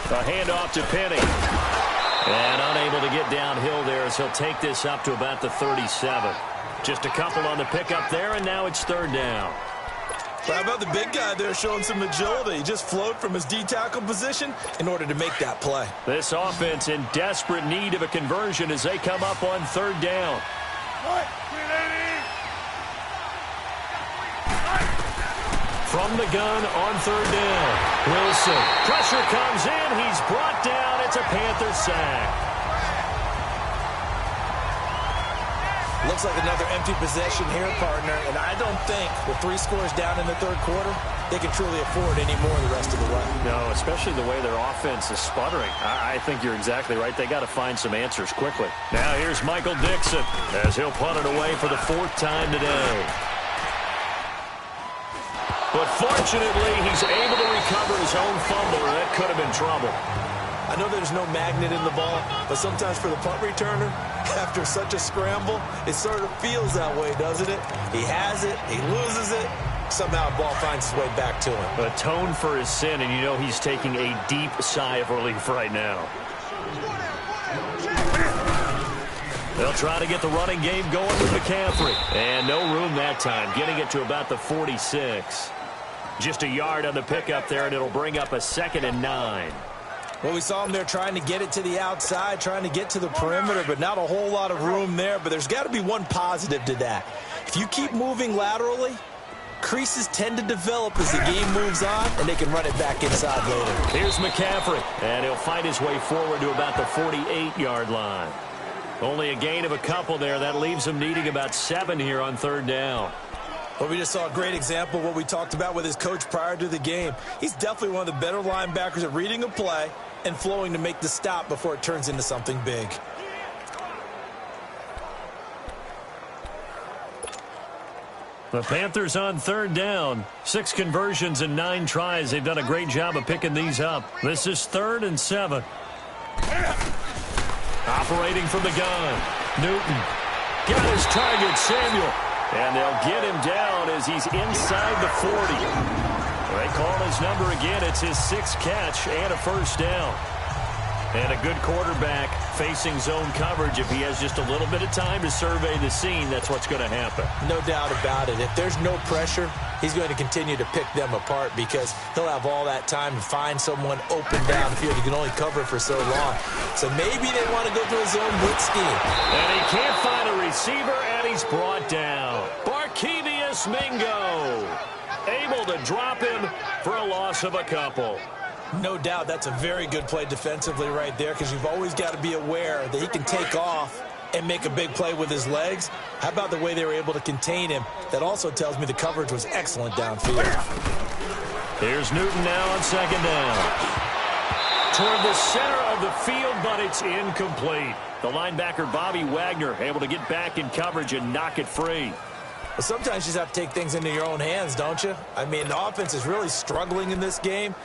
A handoff to Penny. And unable to get downhill there as he'll take this up to about the 37. Just a couple on the pickup there, and now it's 3rd down. But how about the big guy there showing some agility? He just flowed from his D-tackle position in order to make that play. This offense in desperate need of a conversion as they come up on 3rd down. From the gun on 3rd down. Wilson. Pressure comes in. He's brought down. It's a Panther sack. Looks like another empty possession here, partner, and I don't think with 3 scores down in the 3rd quarter, they can truly afford any more the rest of the way. No, especially the way their offense is sputtering. I think you're exactly right. They got to find some answers quickly. Now here's Michael Dixon as he'll punt it away for the 4th time today. But fortunately, he's able to recover his own fumble, or that could have been trouble. I know there's no magnet in the ball, but sometimes for the punt returner, after such a scramble, it sort of feels that way, doesn't it? He has it, he loses it, somehow the ball finds its way back to him. Atone for his sin, and you know he's taking a deep sigh of relief right now. They'll try to get the running game going with McCaffrey. And no room that time, getting it to about the 46. Just a yard on the pickup there, and it'll bring up a 2nd and 9. Well, we saw him there trying to get it to the outside, trying to get to the perimeter, but not a whole lot of room there. But there's got to be one positive to that. If you keep moving laterally, creases tend to develop as the game moves on, and they can run it back inside later. Here's McCaffrey, and he'll fight his way forward to about the 48-yard line. Only a gain of a couple there. That leaves him needing about 7 here on 3rd down. Well, we just saw a great example of what we talked about with his coach prior to the game. He's definitely one of the better linebackers at reading a play and flowing to make the stop before it turns into something big. The Panthers on 3rd down. 6 conversions and 9 tries. They've done a great job of picking these up. This is 3rd and 7. Operating from the gun. Newton. Got his target, Samuel. And they'll get him down as he's inside the 40. They call his number again. It's his 6th catch and a 1st down. And a good quarterback facing zone coverage. If he has just a little bit of time to survey the scene, that's what's going to happen. No doubt about it. If there's no pressure, he's going to continue to pick them apart because he'll have all that time to find someone open downfield. He can only cover for so long. So maybe they want to go to a zone blitz scheme. And he can't find a receiver, and he's brought down. Barkevious Mingo able to drop him for a loss of a couple. No doubt that's a very good play defensively right there, because you've always got to be aware that he can take off and make a big play with his legs. How about the way they were able to contain him? That also tells me the coverage was excellent downfield. Here's Newton now on second down. Toward the center of the field, but it's incomplete. The linebacker, Bobby Wagner, able to get back in coverage and knock it free. Well, sometimes you just have to take things into your own hands, don't you? I mean, the offense is really struggling in this game.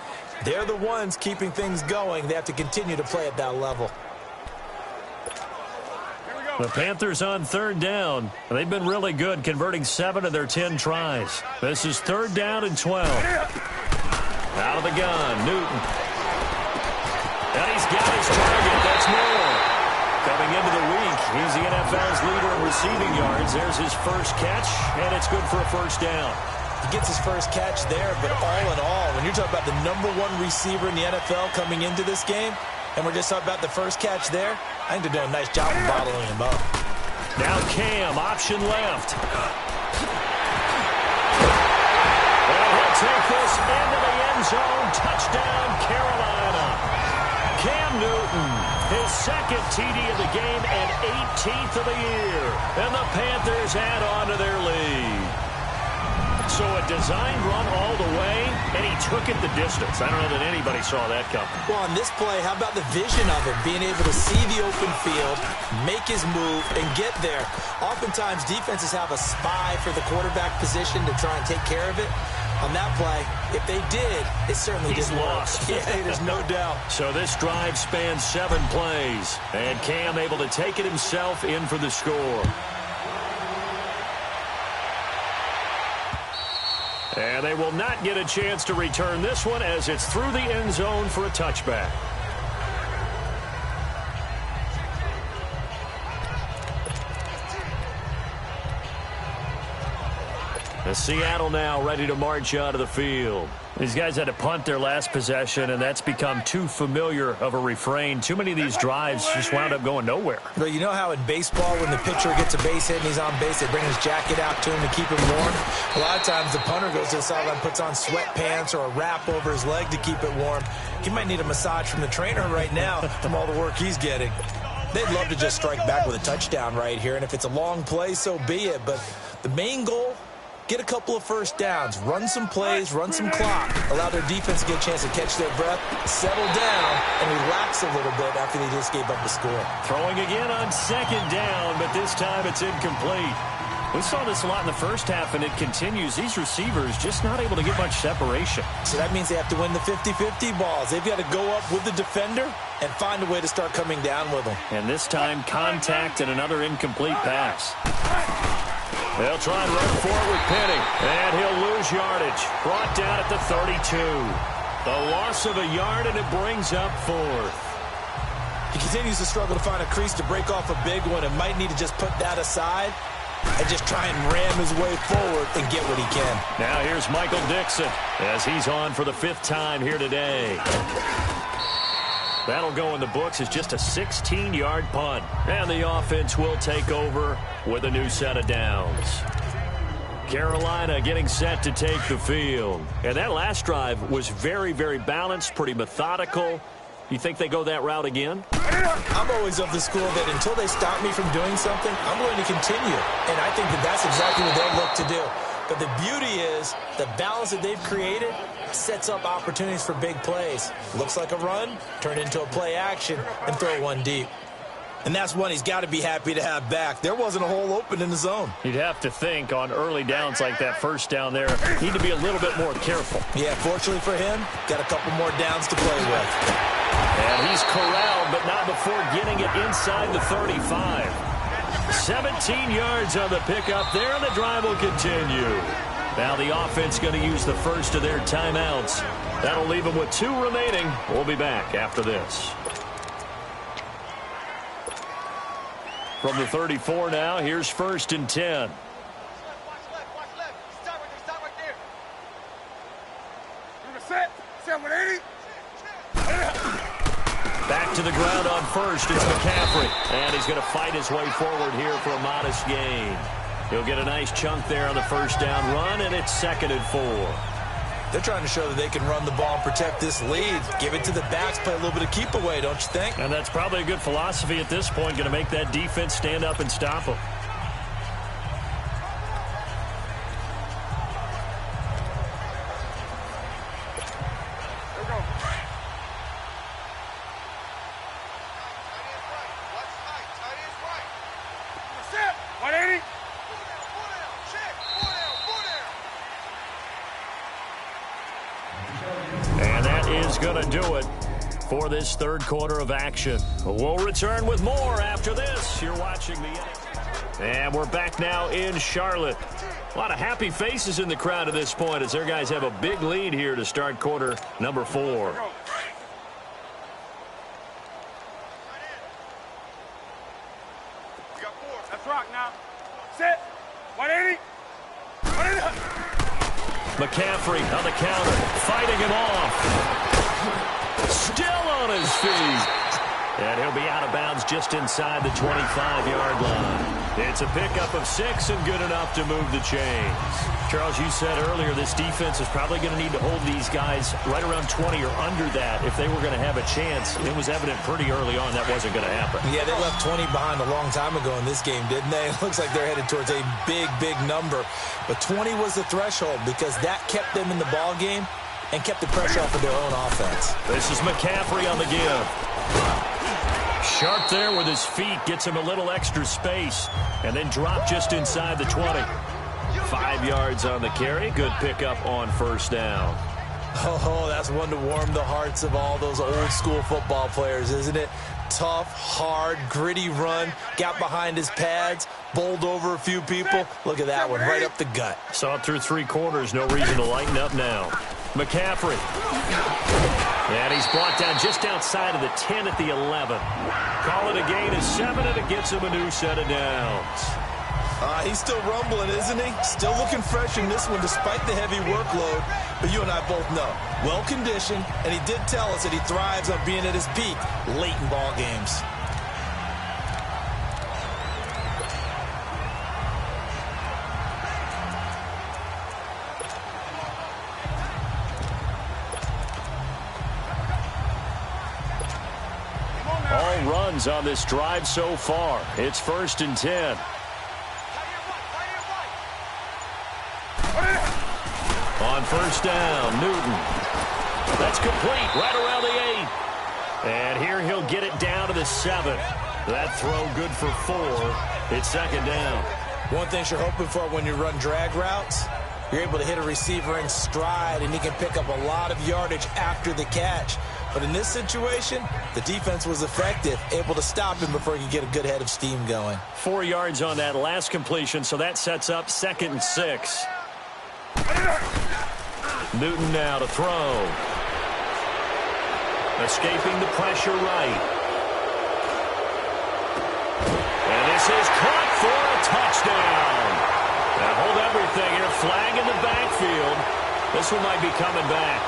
They're the ones keeping things going. They have to continue to play at that level. The Panthers on third down. They've been really good, converting 7 of their 10 tries. This is third down and 12. Out of the gun, Newton. And he's got his target. That's more. Coming into the week, he's the NFL's leader in receiving yards. There's his first catch, and it's good for a first down. He gets his first catch there, but all in all, when you're talking about the #1 receiver in the NFL coming into this game, and we're just talking about the first catch there, I think they're doing a nice job of bottling him up. Now Cam, option left. And he'll take this into the end zone. Touchdown, Carolina. Cam Newton, his second TD of the game and 18th of the year. And the Panthers add on to their lead. So a designed run all the way, and he took it the distance. I don't know that anybody saw that coming. Well, on this play, how about the vision of him, being able to see the open field, make his move, and get there. Oftentimes, defenses have a spy for the quarterback position to try and take care of it. On that play, if they did, it certainly didn't lost. work. Yeah, there's no doubt. So this drive spans 7 plays, and Cam able to take it himself in for the score. And they will not get a chance to return this one as it's through the end zone for a touchback. Seattle now ready to march out of the field. These guys had to punt their last possession, and that's become too familiar of a refrain. Too many of these drives just wound up going nowhere. Well, you know how in baseball, when the pitcher gets a base hit and he's on base, they bring his jacket out to him to keep him warm? A lot of times the punter goes to the sideline, puts on sweatpants or a wrap over his leg to keep it warm. He might need a massage from the trainer right now from all the work he's getting. They'd love to just strike back with a touchdown right here, and if it's a long play, so be it. But the main goal, get a couple of first downs, run some plays, run some clock, allow their defense to get a chance to catch their breath, settle down, and relax a little bit after they just gave up the score. Throwing again on second down, but this time it's incomplete. We saw this a lot in the first half, and it continues. These receivers just not able to get much separation. So that means they have to win the 50-50 balls. They've got to go up with the defender and find a way to start coming down with them. And this time, contact and another incomplete pass. They'll try and run for it with Penny. And he'll lose yardage. Brought down at the 32. The loss of a yard, and it brings up 4th. He continues to struggle to find a crease to break off a big one and might need to just put that aside and just try and ram his way forward and get what he can. Now here's Michael Dixon as he's on for the 5th time here today. That'll go in the books as just a 16-yard punt. And the offense will take over with a new set of downs. Carolina getting set to take the field. And that last drive was very, very balanced, pretty methodical. You think they go that route again? I'm always of the school that until they stop me from doing something, I'm going to continue. And I think that that's exactly what they'll look to do. But the beauty is the balance that they've created sets up opportunities for big plays. Looks like a run, turn it into a play action, and throw one deep. And that's one he's got to be happy to have back. There wasn't a hole open in the zone. You'd have to think on early downs like that first down there, need to be a little bit more careful. Yeah, fortunately for him, got a couple more downs to play with. And he's corralled, but not before getting it inside the 35. 17 yards on the pickup there, and the drive will continue. Now the offense going to use the first of their timeouts. That'll leave them with 2 remaining. We'll be back after this. From the 34 now, here's 1st and 10. Watch left. Stop right there. You're gonna set 180. Back to the ground on first is McCaffrey. And he's going to fight his way forward here for a modest gain. He'll get a nice chunk there on the first down run, and it's 2nd and 4. They're trying to show that they can run the ball and protect this lead. Give it to the backs, play a little bit of keep away, don't you think? And that's probably a good philosophy at this point, going to make that defense stand up and stop them. And that is going to do it for this third quarter of action. We'll return with more after this. You're watching the... And we're back now in Charlotte. A lot of happy faces in the crowd at this point as their guys have a big lead here to start quarter number 4. Let's rock now. Sit. 180. 180. McCaffrey on the counter, fighting him off. Still on his feet. And he'll be out of bounds just inside the 25-yard line. It's a pickup of 6 and good enough to move the chains. Charles, you said earlier this defense is probably going to need to hold these guys right around 20 or under that if they were going to have a chance. It was evident pretty early on that wasn't going to happen. Yeah, they left 20 behind a long time ago in this game, didn't they? It looks like they're headed towards a big, big number. But 20 was the threshold because that kept them in the ball game and kept the pressure off of their own offense. This is McCaffrey on the give. Sharp there with his feet, gets him a little extra space, and then drop just inside the 20. 5 yards on the carry. Good pickup on first down. Oh, that's one to warm the hearts of all those old school football players, isn't it? Tough, hard, gritty run, got behind his pads, bowled over a few people. Look at that one, right up the gut. Saw it through 3 quarters, no reason to lighten up now. McCaffrey. And he's brought down just outside of the 10 at the 11. Call it a gain of 7, and it gets him a new set of downs. He's still rumbling, isn't he? Still looking fresh in this one despite the heavy workload. But you and I both know, well-conditioned, and he did tell us that he thrives on being at his peak late in ball games. All runs on this drive so far. It's 1st and 10. On first down, Newton. That's complete right around the 8. And here he'll get it down to the 7. That throw good for 4. It's 2nd down. One thing you're hoping for when you run drag routes, you're able to hit a receiver in stride, and he can pick up a lot of yardage after the catch. But in this situation, the defense was effective, able to stop him before he could get a good head of steam going. 4 yards on that last completion, so that sets up 2nd and 6. Newton now to throw. Escaping the pressure right. And this is caught for a touchdown. Now hold everything here. Flag in the backfield. This one might be coming back.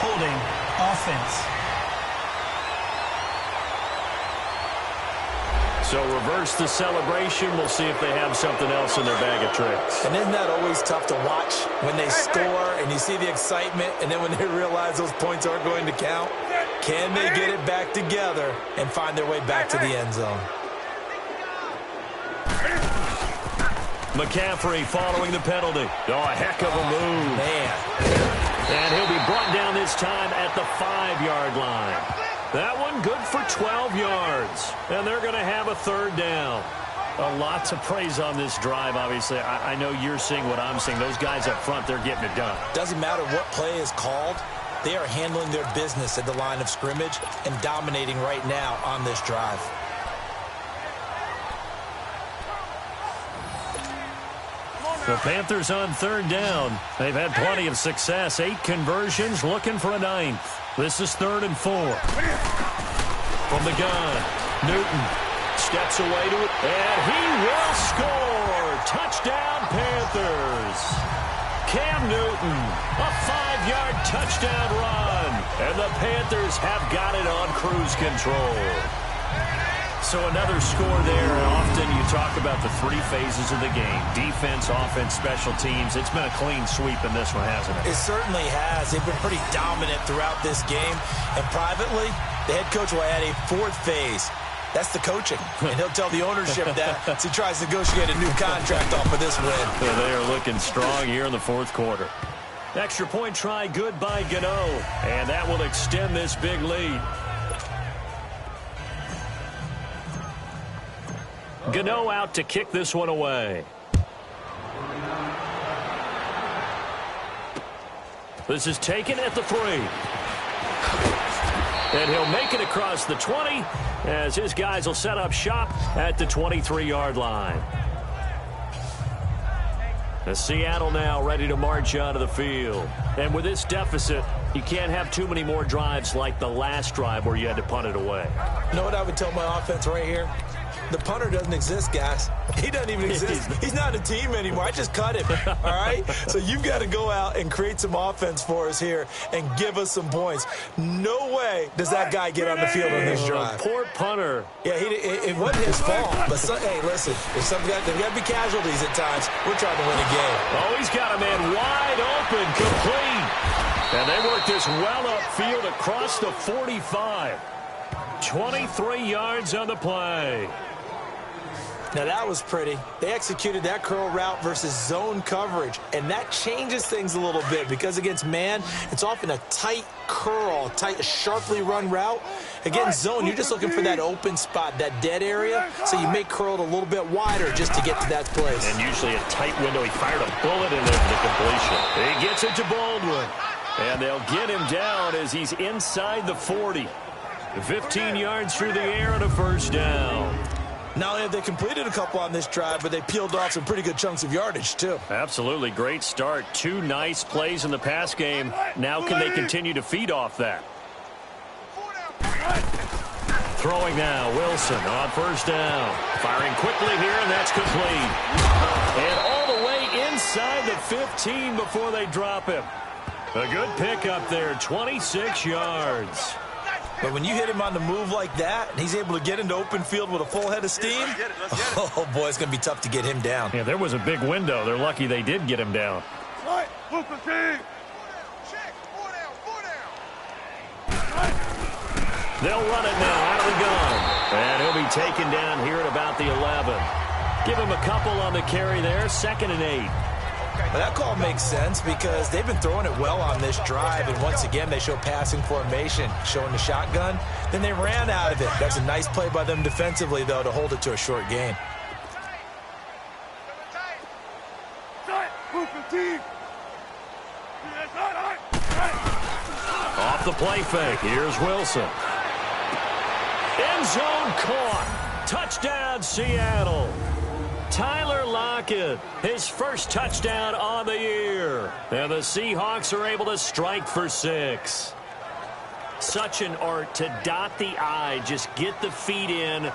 Holding offense. So reverse the celebration. We'll see if they have something else in their bag of tricks. And isn't that always tough to watch when they score and you see the excitement, and then when they realize those points aren't going to count? Can they get it back together and find their way back to the end zone? McCaffrey following the penalty. Oh, a heck of a move. Man. And he'll be brought down this time at the 5-yard line. That one good for 12 yards. And they're going to have a 3rd down. A lot to praise on this drive, obviously. I know you're seeing what I'm seeing. Those guys up front, they're getting it done. Doesn't matter what play is called. They are handling their business at the line of scrimmage and dominating right now on this drive. The Panthers on 3rd down. They've had plenty of success. 8 conversions, looking for a 9th. This is 3rd and 4. From the gun, Newton steps away to it, and he will score. Touchdown, Panthers. Cam Newton, a 5-yard touchdown run, and the Panthers have got it on cruise control. So another score there, and often you talk about the three phases of the game: defense, offense, special teams. It's been a clean sweep in this one, hasn't it? It certainly has. They've been pretty dominant throughout this game. And privately, the head coach will add a fourth phase. That's the coaching. And he'll tell the ownership that as he tries to negotiate a new contract off of this win. So they are looking strong here in the fourth quarter. Extra point try good by Gano, and that will extend this big lead. Gano out to kick this one away. This is taken at the 3. And he'll make it across the 20 as his guys will set up shop at the 23-yard line. The Seattle now ready to march out of the field. And with this deficit, you can't have too many more drives like the last drive where you had to punt it away. You know what I would tell my offense right here? The punter doesn't exist, guys. He doesn't even exist. He's not a team anymore. I just cut him, all right? So you've got to go out and create some offense for us here and give us some points. No way does that guy get on the field on this drive. Poor punter. Yeah, it wasn't his fault. But, hey, listen, there's got to be casualties at times. We're trying to win a game. Oh, he's got a man wide open, complete. And they work this well upfield across the 45. 23 yards on the play. Now, that was pretty. They executed that curl route versus zone coverage, and that changes things a little bit because against man, it's often a tight curl, sharply run route. Against zone, you're just looking for that open spot, that dead area, so you make curl a little bit wider just to get to that place. And usually a tight window. He fired a bullet in there for the completion. He gets it to Baldwin, and they'll get him down as he's inside the 40. 15 yards through the air and a first down. Not only have they completed a couple on this drive, but they peeled off some pretty good chunks of yardage, too. Absolutely. Great start. 2 nice plays in the pass game. Now can they continue to feed off that? Throwing now. Wilson on first down. Firing quickly here, and that's complete. And all the way inside the 15 before they drop him. A good pickup there. 26 yards. But when you hit him on the move like that, and he's able to get into open field with a full head of steam, oh, boy, it's going to be tough to get him down. Yeah, there was a big window. They're lucky they did get him down. They'll run it now out of the gun. And he'll be taken down here at about the 11. Give him a couple on the carry there. 2nd and 8. Well, that call makes sense because they've been throwing it well on this drive, and once again they show passing formation, showing the shotgun. Then they ran out of it. That's a nice play by them defensively, though, to hold it to a short gain. Off the play fake. Here's Wilson. End zone caught. Touchdown, Seattle. Tyler Lockett, his first touchdown on the year. And the Seahawks are able to strike for 6. Such an art to dot the I, just get the feet in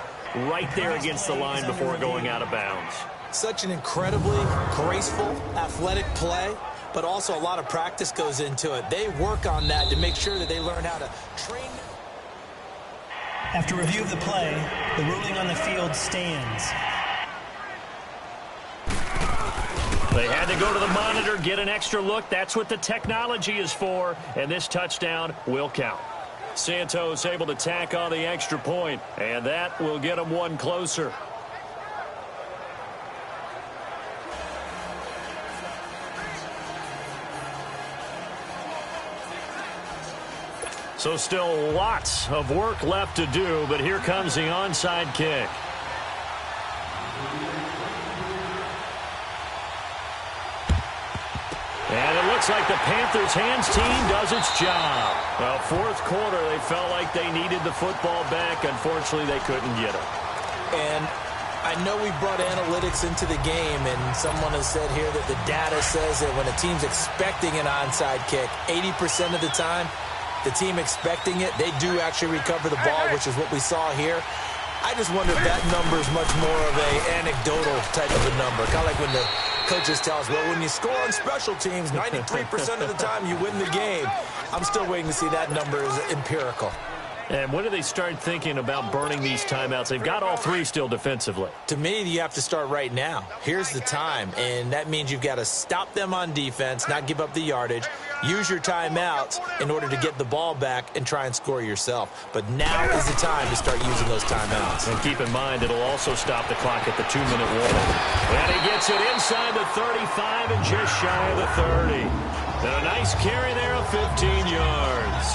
right there against the line before going out of bounds. Such an incredibly graceful, athletic play, but also a lot of practice goes into it. They work on that to make sure that they learn how to train. After review of the play, the ruling on the field stands. They had to go to the monitor, get an extra look. That's what the technology is for, and this touchdown will count. Santos able to tack on the extra point, and that will get them one closer. So still lots of work left to do, but here comes the onside kick. And it looks like the Panthers' hands team does its job. Well, fourth quarter, they felt like they needed the football back. Unfortunately, they couldn't get it. And I know we brought analytics into the game, and someone has said here that the data says that when a team's expecting an onside kick, 80% of the time, the team expecting it, they do actually recover the ball, which is what we saw here. I just wonder if that number is much more of a anecdotal type of a number. Kind of like when the coaches tell us, well, when you score on special teams, 93% of the time you win the game. I'm still waiting to see that number is empirical. And when do they start thinking about burning these timeouts? They've got all three still defensively. To me, you have to start right now. Here's the time, and that means you've got to stop them on defense, not give up the yardage, use your timeouts in order to get the ball back and try and score yourself. But now is the time to start using those timeouts. And keep in mind, it'll also stop the clock at the 2-minute warning. And he gets it inside the 35 and just shy of the 30. And a nice carry there of 15 yards.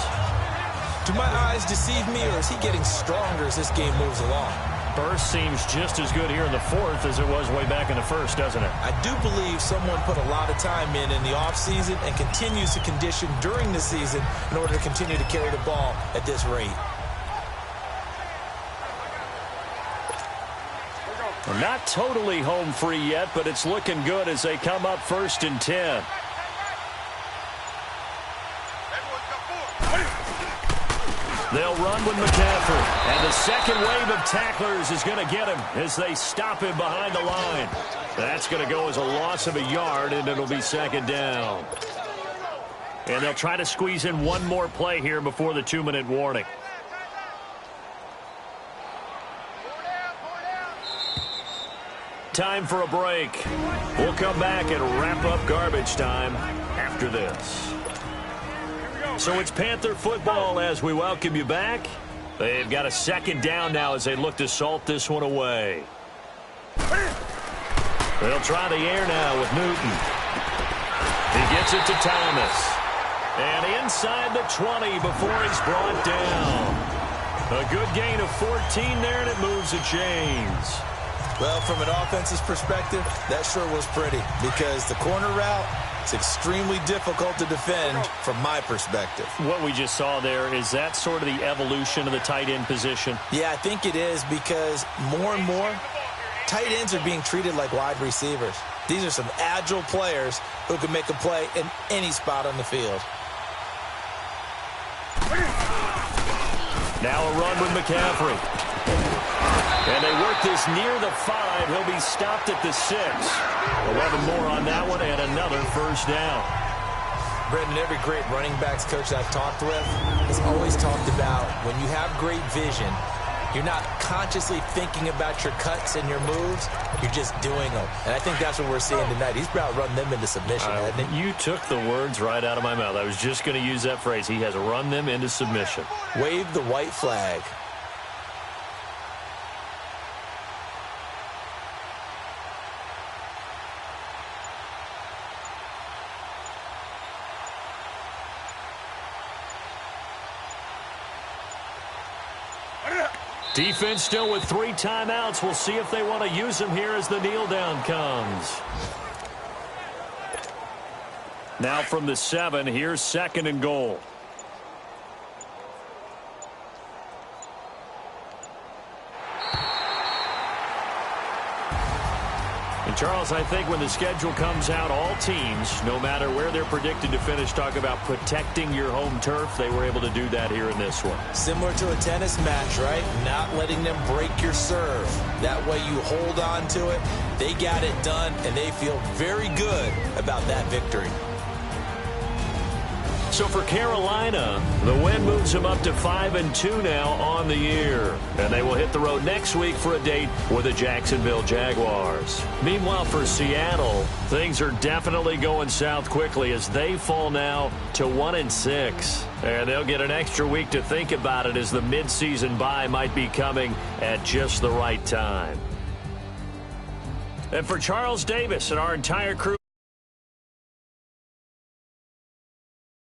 Do my eyes deceive me, or is he getting stronger as this game moves along? Burst seems just as good here in the fourth as it was way back in the first, doesn't it? I do believe someone put a lot of time in the offseason and continues to condition during the season in order to continue to carry the ball at this rate. Well, not totally home free yet, but it's looking good as they come up 1st and 10. They'll run with McCaffrey. And the second wave of tacklers is going to get him as they stop him behind the line. That's going to go as a loss of a yard, and it'll be 2nd down. And they'll try to squeeze in one more play here before the 2-minute warning. Time for a break. We'll come back and wrap up garbage time after this. So it's Panther football as we welcome you back. They've got a 2nd down now as they look to salt this one away. They'll try the air now with Newton. He gets it to Thomas. And inside the 20 before he's brought down. A good gain of 14 there, and it moves the chains. Well, from an offense's perspective, that sure was pretty because the corner route, it's extremely difficult to defend from my perspective. What we just saw there, is that sort of the evolution of the tight end position? Yeah, I think it is because more and more, tight ends are being treated like wide receivers. These are some agile players who can make a play in any spot on the field. Now a run with McCaffrey. And they work this near the 5. He'll be stopped at the 6. 11 more on that one and another 1st down. Brendan, every great running backs coach I've talked with has always talked about when you have great vision, you're not consciously thinking about your cuts and your moves. You're just doing them. And I think that's what we're seeing tonight. He's about run them into submission, hasn't he? You took the words right out of my mouth. I was just going to use that phrase. He has run them into submission. Wave the white flag. Defense still with 3 timeouts. We'll see if they want to use them here as the kneel down comes. Now from the 7, here's 2nd and goal. And Charles, I think when the schedule comes out, all teams, no matter where they're predicted to finish, talk about protecting your home turf. They were able to do that here in this one. Similar to a tennis match, right? Not letting them break your serve. That way you hold on to it. They got it done, and they feel very good about that victory. So for Carolina, the win moves them up to 5-2 now on the year. And they will hit the road next week for a date with the Jacksonville Jaguars. Meanwhile, for Seattle, things are definitely going south quickly as they fall now to 1-6. And they'll get an extra week to think about it as the midseason bye might be coming at just the right time. And for Charles Davis and our entire crew,